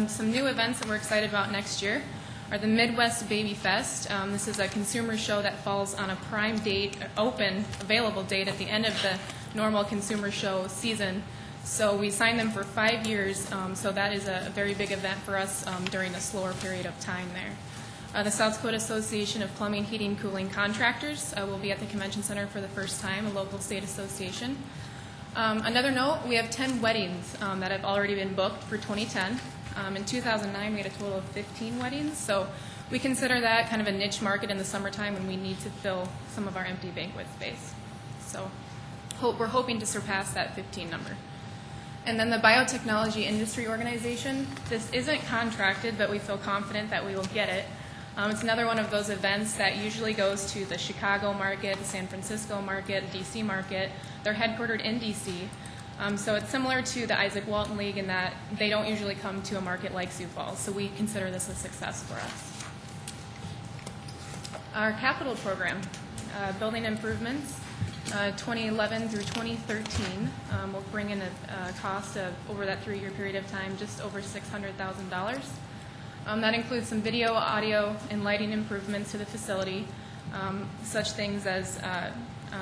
Some new events that we're excited about next year are the Midwest Baby Fest. This is a consumer show that falls on a prime date, open, available date at the end of the normal consumer show season. So we signed them for 5 years, so that is a very big event for us during a slower period of time there. The South Dakota Association of Plumbing, Heating, Cooling Contractors will be at the Convention Center for the first time, a local state association. Another note, we have 10 weddings that have already been booked for 2010. In 2009, we had a total of 15 weddings, so we consider that kind of a niche market in the summertime when we need to fill some of our empty banquet space. So we're hoping to surpass that 15 number. And then the Biotechnology Industry Organization, this isn't contracted, but we feel confident that we will get it. It's another one of those events that usually goes to the Chicago market, the San Francisco market, D.C. market. They're headquartered in D.C., so it's similar to the Isaac Walton League in that they don't usually come to a market like Sioux Falls, so we consider this a success for us. Our capital program, building improvements, 2011 through 2013, will bring in a cost of, over that 3-year period of time, just over $600,000. That includes some video, audio, and lighting improvements to the facility, such things as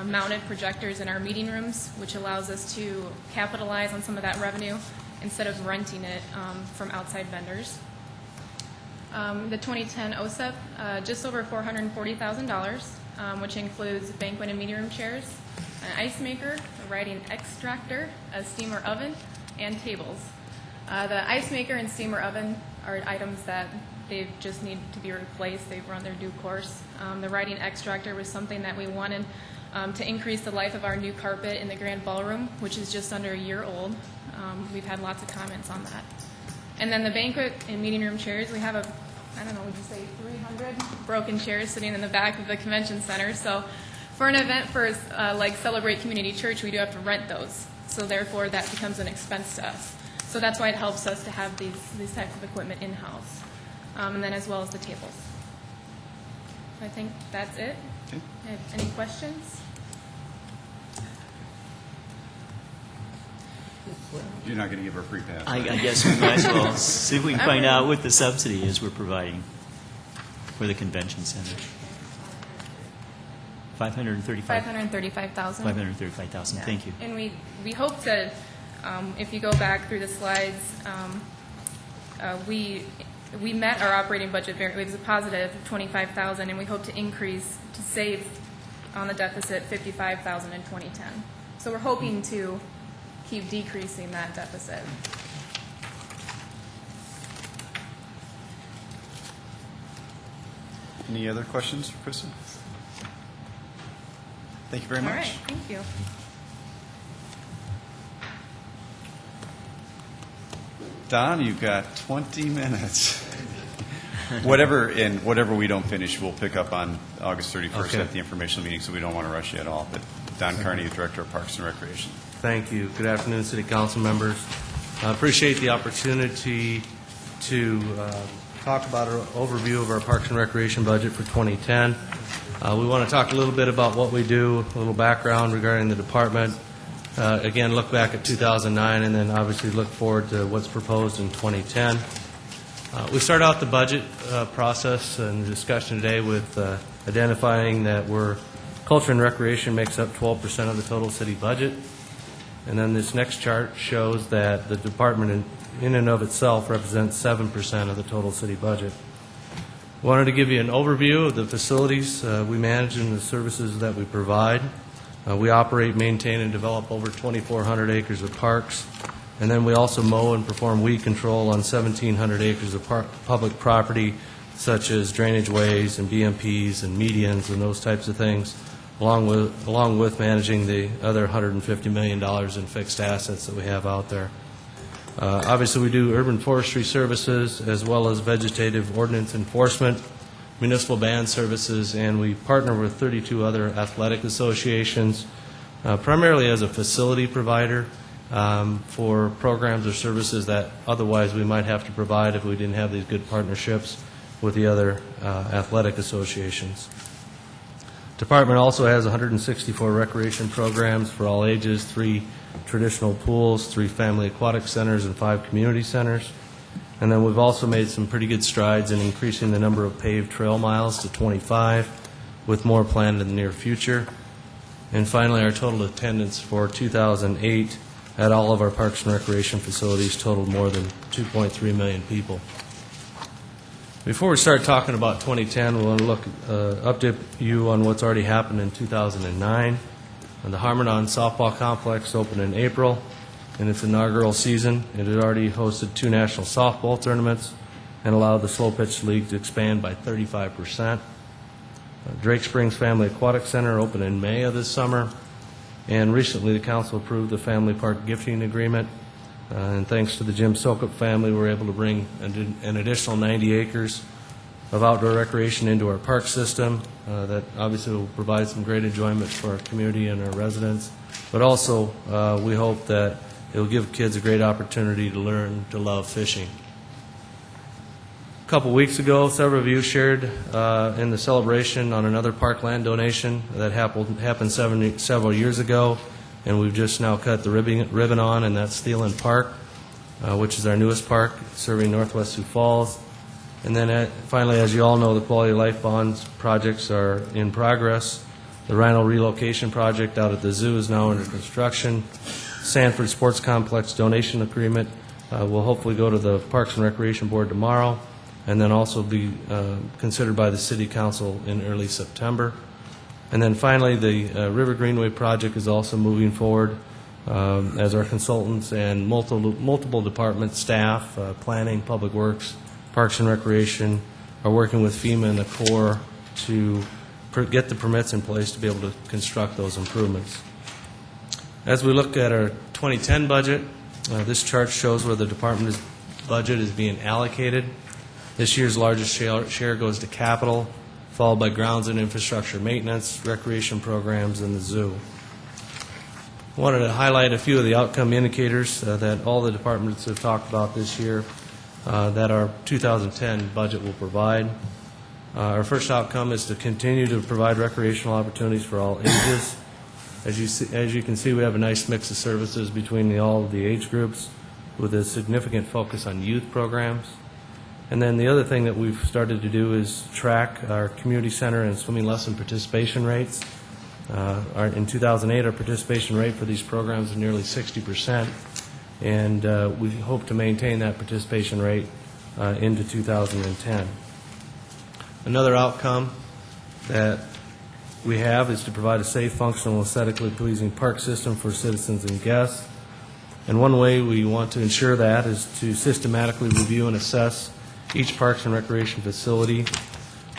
mounted projectors in our meeting rooms, which allows us to capitalize on some of that revenue instead of renting it from outside vendors. The 2010 OSEP, just over $440,000, which includes banquet and meeting room chairs, an ice maker, a writing extractor, a steamer oven, and tables. The ice maker and steamer oven are items that they just need to be replaced. They've run their due course. The writing extractor was something that we wanted to increase the life of our new carpet in the grand ballroom, which is just under a year old. We've had lots of comments on that. And then the banquet and meeting room chairs, we have would you say 300 broken chairs sitting in the back of the convention center. So for an event for like Celebrate Community Church, we do have to rent those. So therefore, that becomes an expense to us. So that's why it helps us to have these types of equipment in-house. And then as well as the tables. I think that's it. Okay. Any questions? You're not going to give her a free pass. I guess we might as well see if we can find out what the subsidy is we're providing for the convention center. 535. 535,000. 535,000. Yeah. Thank you. And we hope to, if you go back through the slides, we met our operating budget. It was a positive 25,000, and we hope to increase to save on the deficit 55,000 in 2010. So we're hoping to keep decreasing that deficit. Any other questions for Kristen? Thank you very much. All right, thank you. Don, you've got 20 minutes. Whatever we don't finish, we'll pick up on August 31st Okay. at the informational meeting, so we don't want to rush you at all. But Don Carney, Director of Parks and Recreation. Thank you. Good afternoon, City Council members. I appreciate the opportunity to talk about an overview of our Parks and Recreation budget for 2010. We want to talk a little bit about what we do, a little background regarding the department. Again, look back at 2009, and then obviously look forward to what's proposed in 2010. We start out the budget process and discussion today with identifying that culture and recreation makes up 12% of the total city budget. And then this next chart shows that the department in and of itself represents 7% of the total city budget. I wanted to give you an overview of the facilities we manage and the services that we provide. We operate, maintain, and develop over 2,400 acres of parks. And then we also mow and perform weed control on 1,700 acres of public property, such as drainage ways and BMPs and medians and those types of things, along with managing the other $150 million in fixed assets that we have out there. Obviously, we do urban forestry services as well as vegetative ordinance enforcement, municipal band services, and we partner with 32 other athletic associations, primarily as a facility provider for programs or services that otherwise we might have to provide if we didn't have these good partnerships with the other athletic associations. Department also has 164 recreation programs for all ages, 3 traditional pools, 3 family aquatic centers, and 5 community centers. And then we've also made some pretty good strides in increasing the number of paved trail miles to 25, with more planned in the near future. And finally, our total attendance for 2008 at all of our parks and recreation facilities totaled more than 2.3 million people. Before we start talking about 2010, we want to update you on what's already happened in 2009. The Harmonon Softball Complex opened in April. In its inaugural season, it had already hosted 2 national softball tournaments and allowed the slow pitch league to expand by 35%. Drake Springs Family Aquatic Center opened in May of this summer, and recently the council approved the Family Park Gifting Agreement. And thanks to the Jim Sokup family, we were able to bring an additional 90 acres of outdoor recreation into our park system that obviously will provide some great enjoyment for our community and our residents. But also, we hope that it will give kids a great opportunity to learn to love fishing. A couple weeks ago, several of you shared in the celebration on another parkland donation that happened several years ago, and we've just now cut the ribbon on, and that's Thielen Park, which is our newest park serving northwest Sioux Falls. And then finally, as you all know, the Quality of Life Bonds projects are in progress. The Rhino relocation project out at the zoo is now under construction. Sanford Sports Complex donation agreement will hopefully go to the Parks and Recreation Board tomorrow. and then also be considered by the City Council in early September. And then finally, the River Greenway project is also moving forward as our consultants and multiple department staff, planning, public works, parks and recreation, are working with FEMA and the Corps to get the permits in place to be able to construct those improvements. As we look at our 2010 budget, this chart shows where the department's budget is being allocated. This year's largest share goes to capital, followed by grounds and infrastructure maintenance, recreation programs, and the zoo. I wanted to highlight a few of the outcome indicators that all the departments have talked about this year that our 2010 budget will provide. Our first outcome is to continue to provide recreational opportunities for all ages. As you can see, we have a nice mix of services between all of the age groups with a significant focus on youth programs. And then the other thing that we've started to do is track our community center and swimming lesson participation rates. In 2008, our participation rate for these programs is nearly 60%, and we hope to maintain that participation rate into 2010. Another outcome that we have is to provide a safe, functional, aesthetically pleasing park system for citizens and guests. And one way we want to ensure that is to systematically review and assess each parks and recreation facility.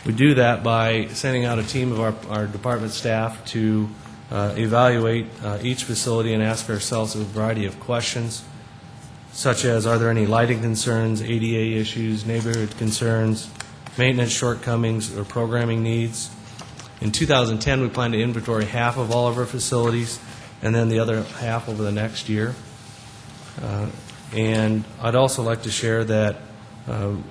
We do that by sending out a team of our department staff to evaluate each facility and ask ourselves a variety of questions, such as, are there any lighting concerns, ADA issues, neighborhood concerns, maintenance shortcomings, or programming needs. In 2010, we plan to inventory half of all of our facilities and then the other half over the next year. And I'd also like to share that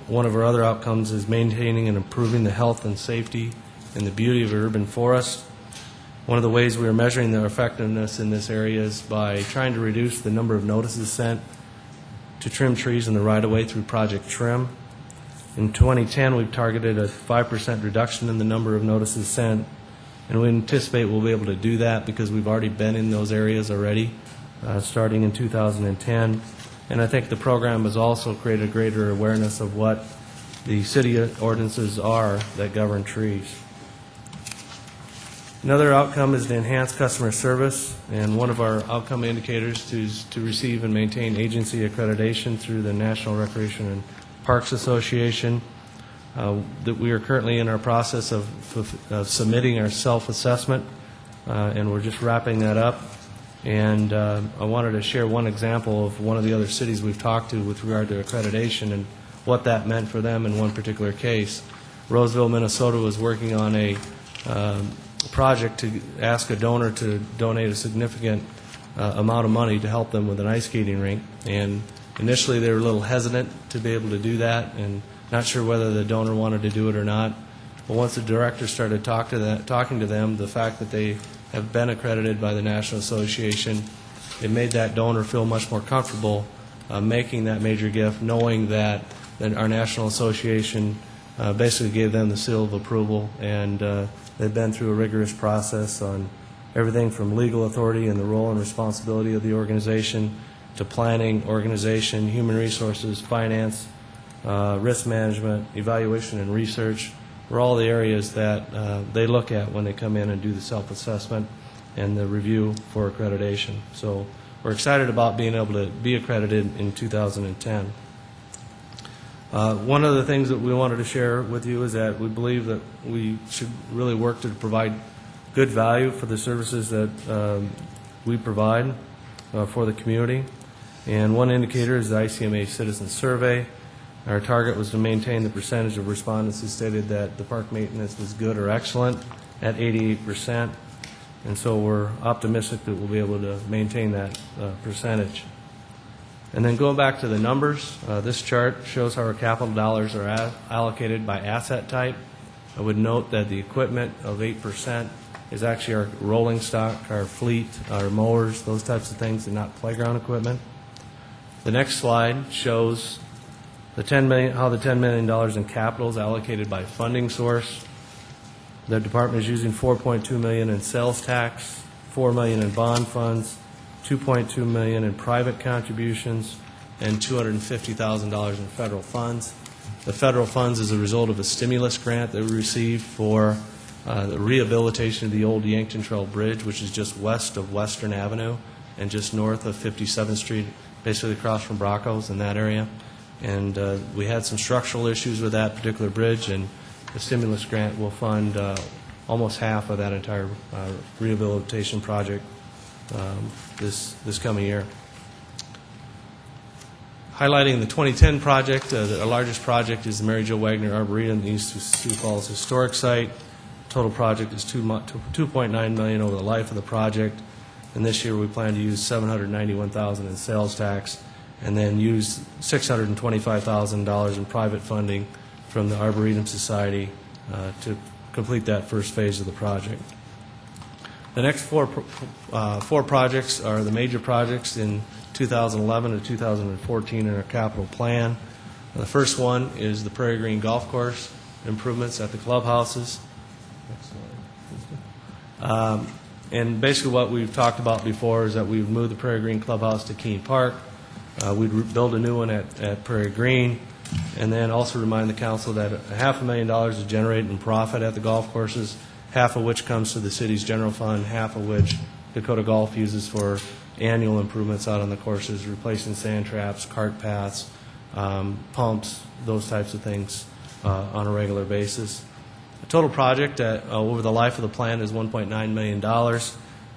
one of our other outcomes is maintaining and improving the health and safety and the beauty of urban forest. One of the ways we are measuring their effectiveness in this area is by trying to reduce the number of notices sent to trim trees in the right-of-way through Project Trim. In 2010, we've targeted a 5% reduction in the number of notices sent, and we anticipate we'll be able to do that because we've already been in those areas already, starting in 2010. And I think the program has also created a greater awareness of what the city ordinances are that govern trees. Another outcome is to enhance customer service, and one of our outcome indicators is to receive and maintain agency accreditation through the National Recreation and Parks Association. That we are currently in our process of submitting our self-assessment, and we're just wrapping that up. And I wanted to share one example of one of the other cities we've talked to with regard to accreditation and what that meant for them in one particular case. Roseville, Minnesota was working on a project to ask a donor to donate a significant amount of money to help them with an ice skating rink. And initially they were a little hesitant to be able to do that and not sure whether the donor wanted to do it or not. But once the director started talking to them, the fact that they have been accredited by the National Association, it made that donor feel much more comfortable making that major gift, knowing that our National Association basically gave them the seal of approval, and they've been through a rigorous process on everything from legal authority and the role and responsibility of the organization to planning, organization, human resources, finance, risk management, evaluation and research. Were all the areas that they look at when they come in and do the self-assessment and the review for accreditation. So we're excited about being able to be accredited in 2010. One of the things that we wanted to share with you is that we believe that we should really work to provide good value for the services that we provide for the community. And one indicator is the ICMA Citizen Survey. Our target was to maintain the percentage of respondents who stated that the park maintenance was good or excellent at 88%. And so we're optimistic that we'll be able to maintain that percentage. And then going back to the numbers, this chart shows how our capital dollars are allocated by asset type. I would note that the equipment of 8% is actually our rolling stock, our fleet, our mowers, those types of things, and not playground equipment. The next slide shows the how the $10 million in capital is allocated by funding source. The department is using $4.2 million in sales tax, $4 million in bond funds, $2.2 million in private contributions, and $250,000 in federal funds. the federal funds as a result of a stimulus grant that we received for the rehabilitation of the old Yankton Trail Bridge, which is just west of Western Avenue and just north of 57th Street, basically across from Bracco's in that area. And we had some structural issues with that particular bridge, and the stimulus grant will fund almost half of that entire rehabilitation project this coming year. Highlighting the 2010 project, our largest project is the Mary Jo Wagner Arboretum, the East Sioux Falls Historic Site. Total project is $2.9 million over the life of the project, and this year we plan to use $791,000 in sales tax, and then use $625,000 in private funding from the Arboretum Society to complete that first phase of the project. The next four projects are the major projects in 2011 to 2014 in our capital plan. The first one is the Prairie Green Golf Course improvements at the clubhouses. And basically what we've talked about before is that we would move the Prairie Green Clubhouse to Keene Park. We'd build a new one at Prairie Green, and then also remind the council that $500,000 is generated in profit at the golf courses, half of which comes to the city's general fund, half of which Dakota Golf uses for annual improvements out on the courses, replacing sand traps, cart paths, pumps, those types of things on a regular basis. The total project over the life of the plan is $1.9 million,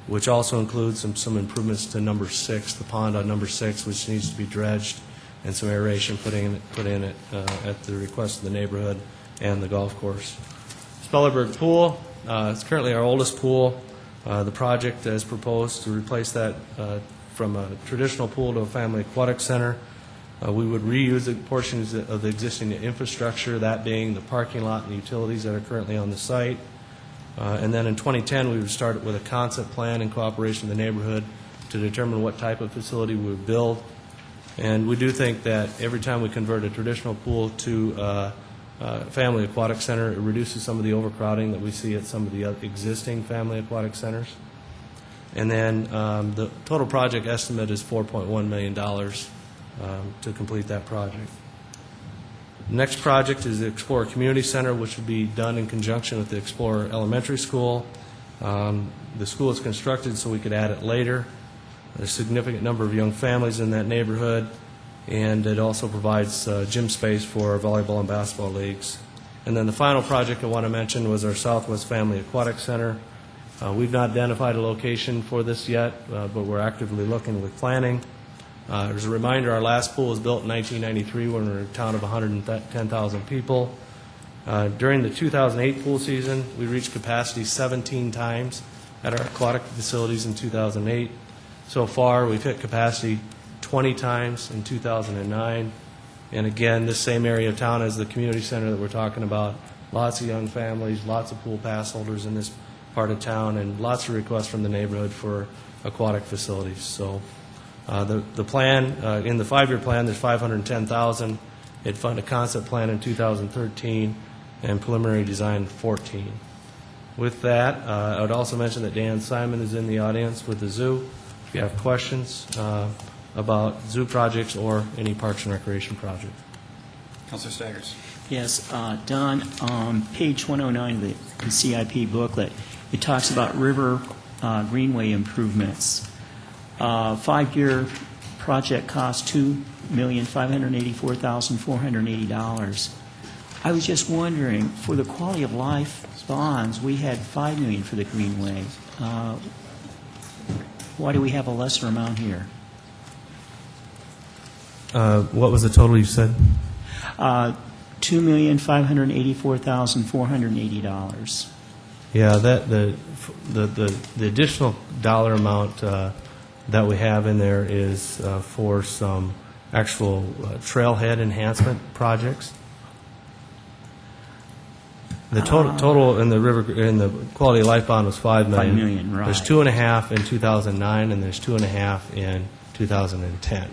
which also includes some improvements to number 6, the pond on number 6, which needs to be dredged, and some aeration put in it at the request of the neighborhood and the golf course. Spellerberg Pool, it's currently our oldest pool. The project is proposed to replace that from a traditional pool to a family aquatic center. We would reuse the portions of the existing infrastructure, that being the parking lot and the utilities that are currently on the site. And then in 2010, we would start with a concept plan in cooperation with the neighborhood to determine what type of facility we would build. And we do think that every time we convert a traditional pool to a family aquatic center, it reduces some of the overcrowding that we see at some of the existing family aquatic centers. And then the total project estimate is $4.1 million to complete that project. The next project is the Explorer Community Center, which will be done in conjunction with the Explorer Elementary School. The school is constructed so we could add it later. There's a significant number of young families in that neighborhood, and it also provides gym space for volleyball and basketball leagues. And then the final project I want to mention was our Southwest Family Aquatic Center. We've not identified a location for this yet, but we're actively looking with planning. As a reminder, our last pool was built in 1993 when we were a town of 110,000 people. During the 2008 pool season, we reached capacity 17 times at our aquatic facilities in 2008. So far, we've hit capacity 20 times in 2009. And again, this same area of town as the community center that we're talking about. Lots of young families, lots of pool pass holders in this part of town, and lots of requests from the neighborhood for aquatic facilities. So the plan, in the 5-year plan, there's $510,000. It funded a concept plan in 2013 and preliminary design in 2014. With that, I would also mention that Dan Simon is in the audience with the zoo. If you have questions about zoo projects or any Parks and Recreation project. Councilor Staggers. Yes, Don, on page 109 of the CIP booklet, it talks about river greenway improvements. 5-year project cost $2,584,480. I was just wondering, for the quality of life bonds, we had $5 million for the greenway. Why do we have a lesser amount here? What was the total you said? $2,584,480. Yeah, the additional dollar amount that we have in there is for some actual trailhead enhancement projects. The total in the river in the quality of life bond was $5 million. $5 million, right. There's 2.5 in 2009, and there's 2.5 in 2010.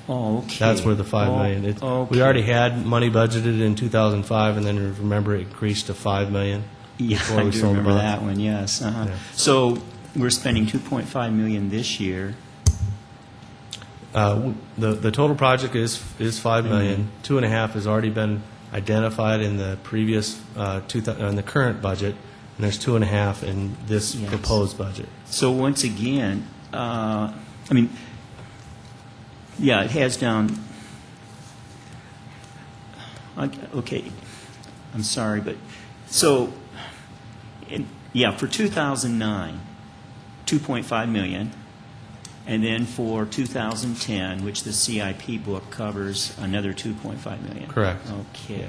Oh, okay. That's where the $5 million. Okay. We already had money budgeted in 2005, and then remember it increased to $5 million. Yeah, before I we do sold the remember bonds. that one. Yes. Uh-huh. Yeah. So we're spending $2.5 million this year. The total project is $5 million. 2.5 has already been identified in the previous, in the current budget, and there's 2.5 in this Yes. proposed budget. So once again, I mean, yeah, it has down, okay, I'm sorry, but, so, yeah, for 2009, 2.5 million, and then for 2010, which the CIP book covers, another 2.5 million. Correct. Okay.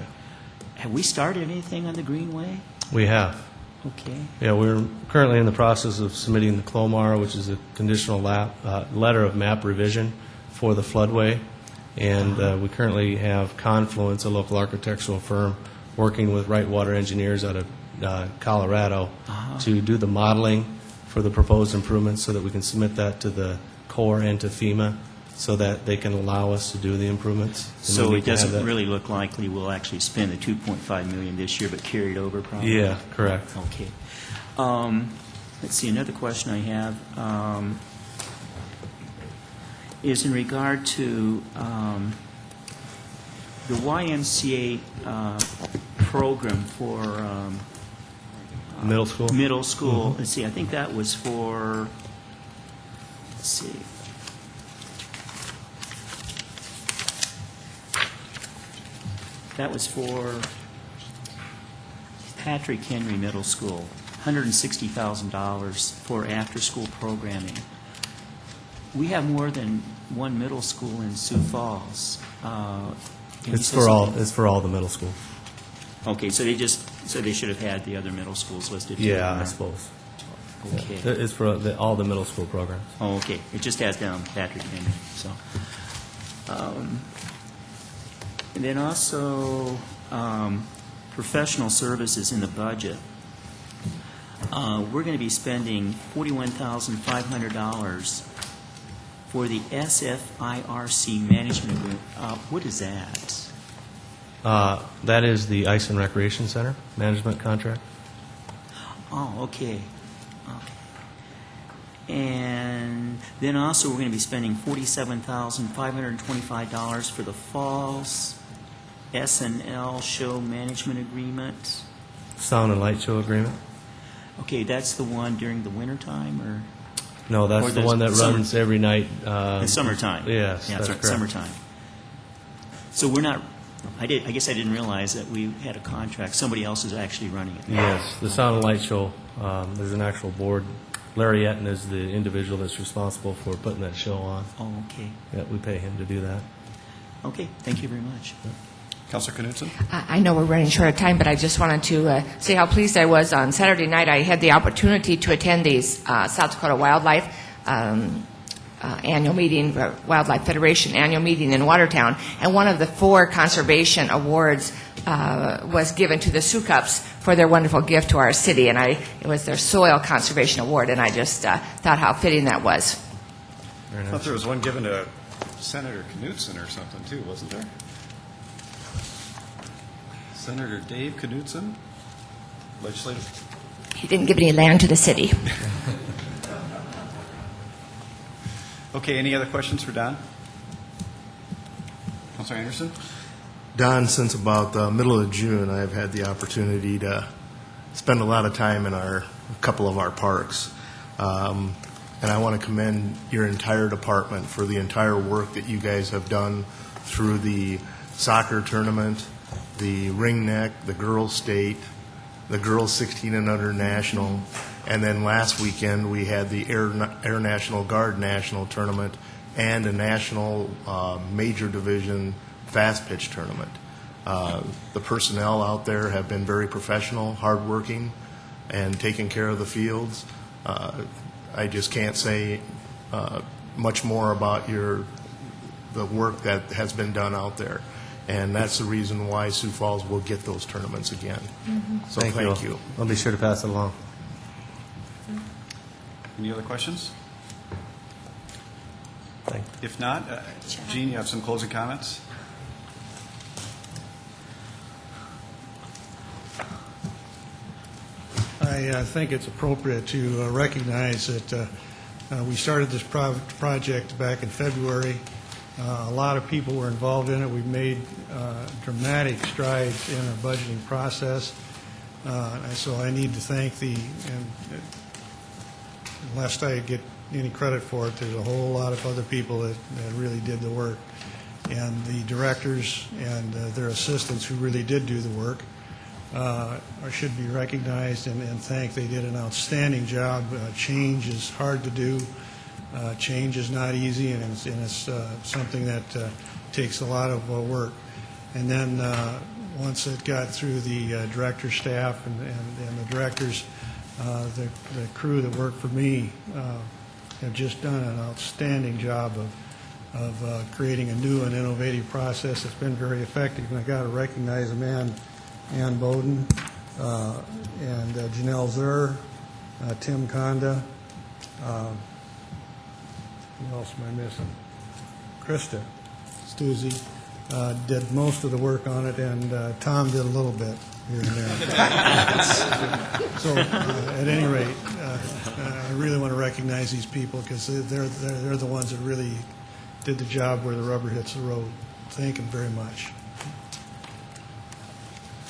Have we started anything on the Greenway? We have. Okay. Yeah, we're currently in the process of submitting the CLOMAR, which is a conditional letter of map revision for the floodway. And we currently have Confluence, a local architectural firm, working with Wright Water Engineers out of Colorado to do the modeling for the proposed improvements so that we can submit that to the Corps and to FEMA so that they can allow us to do the improvements. And So then we it can have doesn't that- really look likely we'll actually spend the 2.5 million this year, but carry it over probably? Yeah, correct. Okay. Let's see, another question I have is in regard to the YMCA program for Middle school? middle school. Let's see, I think that was for, let's see. That was for Patrick Henry Middle School, $160,000 for after-school programming. We have more than one middle school in Sioux Falls. Can you It's say for all. something? It's for all the middle schools. Okay, so they should have had the other middle schools listed. Yeah, I here. suppose. Okay. It's for all the middle school programs. Oh, okay. It just has down Patrick Henry, so. And then also, professional services in the budget. We're going to be spending $41,500 for the SFIRC management agreement. What is that? That is the Ice and Recreation Center management contract. Oh, okay. Okay. And then also, we're going to be spending $47,525 for the Falls S&L show management agreement. Sound and light show agreement. Okay, that's the one during the wintertime, or? No, Or that's the one that summer- runs every night. In summertime? Yes, Yeah, that's right, correct. summertime. So we're not, I guess I didn't realize that we had a contract. Somebody else is actually running it. Yes, the Sound and Light Show, there's an actual board. Larry Etten is the individual that's responsible for putting that show on. Oh, okay. Yeah, we pay him to do that. Okay, thank you very much. Counselor Knutson? I know we're running short of time, but I just wanted to say how pleased I was on Saturday night. I had the opportunity to attend the South Dakota Wildlife annual meeting, Wildlife Federation annual meeting in Watertown, and one of the 4 conservation awards was given to the Sioux Cups for their wonderful gift to our city, and it was their Soil Conservation Award, and I just thought how fitting that was. I thought there was one given to Senator Knutson or something, too, wasn't there? Senator Dave Knutson, legislative. He didn't give any land to the city. Okay, any other questions for Don? Counselor Anderson? Don, since about the middle of June, I've had the opportunity to spend a lot of time in a couple of our parks. And I want to commend your entire department for the entire work that you guys have done through the soccer tournament, the ring neck, the girls state, the girls 16 and under national, and then last weekend we had the Air National Guard national tournament and a national major division fast pitch tournament. The personnel out there have been very professional, hardworking, and taking care of the fields. I just can't say much more about the work that has been done out there. And that's the reason why Sioux Falls will get those tournaments again. So thank you. I'll be sure to pass it along. Any other questions? Thank If not, Gene, you have some closing comments? I think it's appropriate to recognize that we started this project back in February. A lot of people were involved in it. We've made dramatic strides in our budgeting process. So I need to thank and lest I get any credit for it, there's a whole lot of other people that really did the work. And the directors and their assistants who really did do the work should be recognized and thanked. They did an outstanding job. Change is hard to do. Change is not easy, and it's something that takes a lot of work. And then once it got through the director staff and the directors, the crew that worked for me have just done an outstanding job of creating a new and innovative process that's been very effective. And I got to recognize a man, Ann Bowden, and Janelle Zur, Tim Conda. Who else am I missing? Krista Stuzzi did most of the work on it, and Tom did a little bit here and there. So, at any rate, I really want to recognize these people because they're the ones that really did the job where the rubber hits the road. Thank them very much.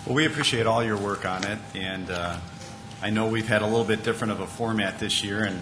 Well, we appreciate all your work on it, and I know we've had a little bit different of a format this year, and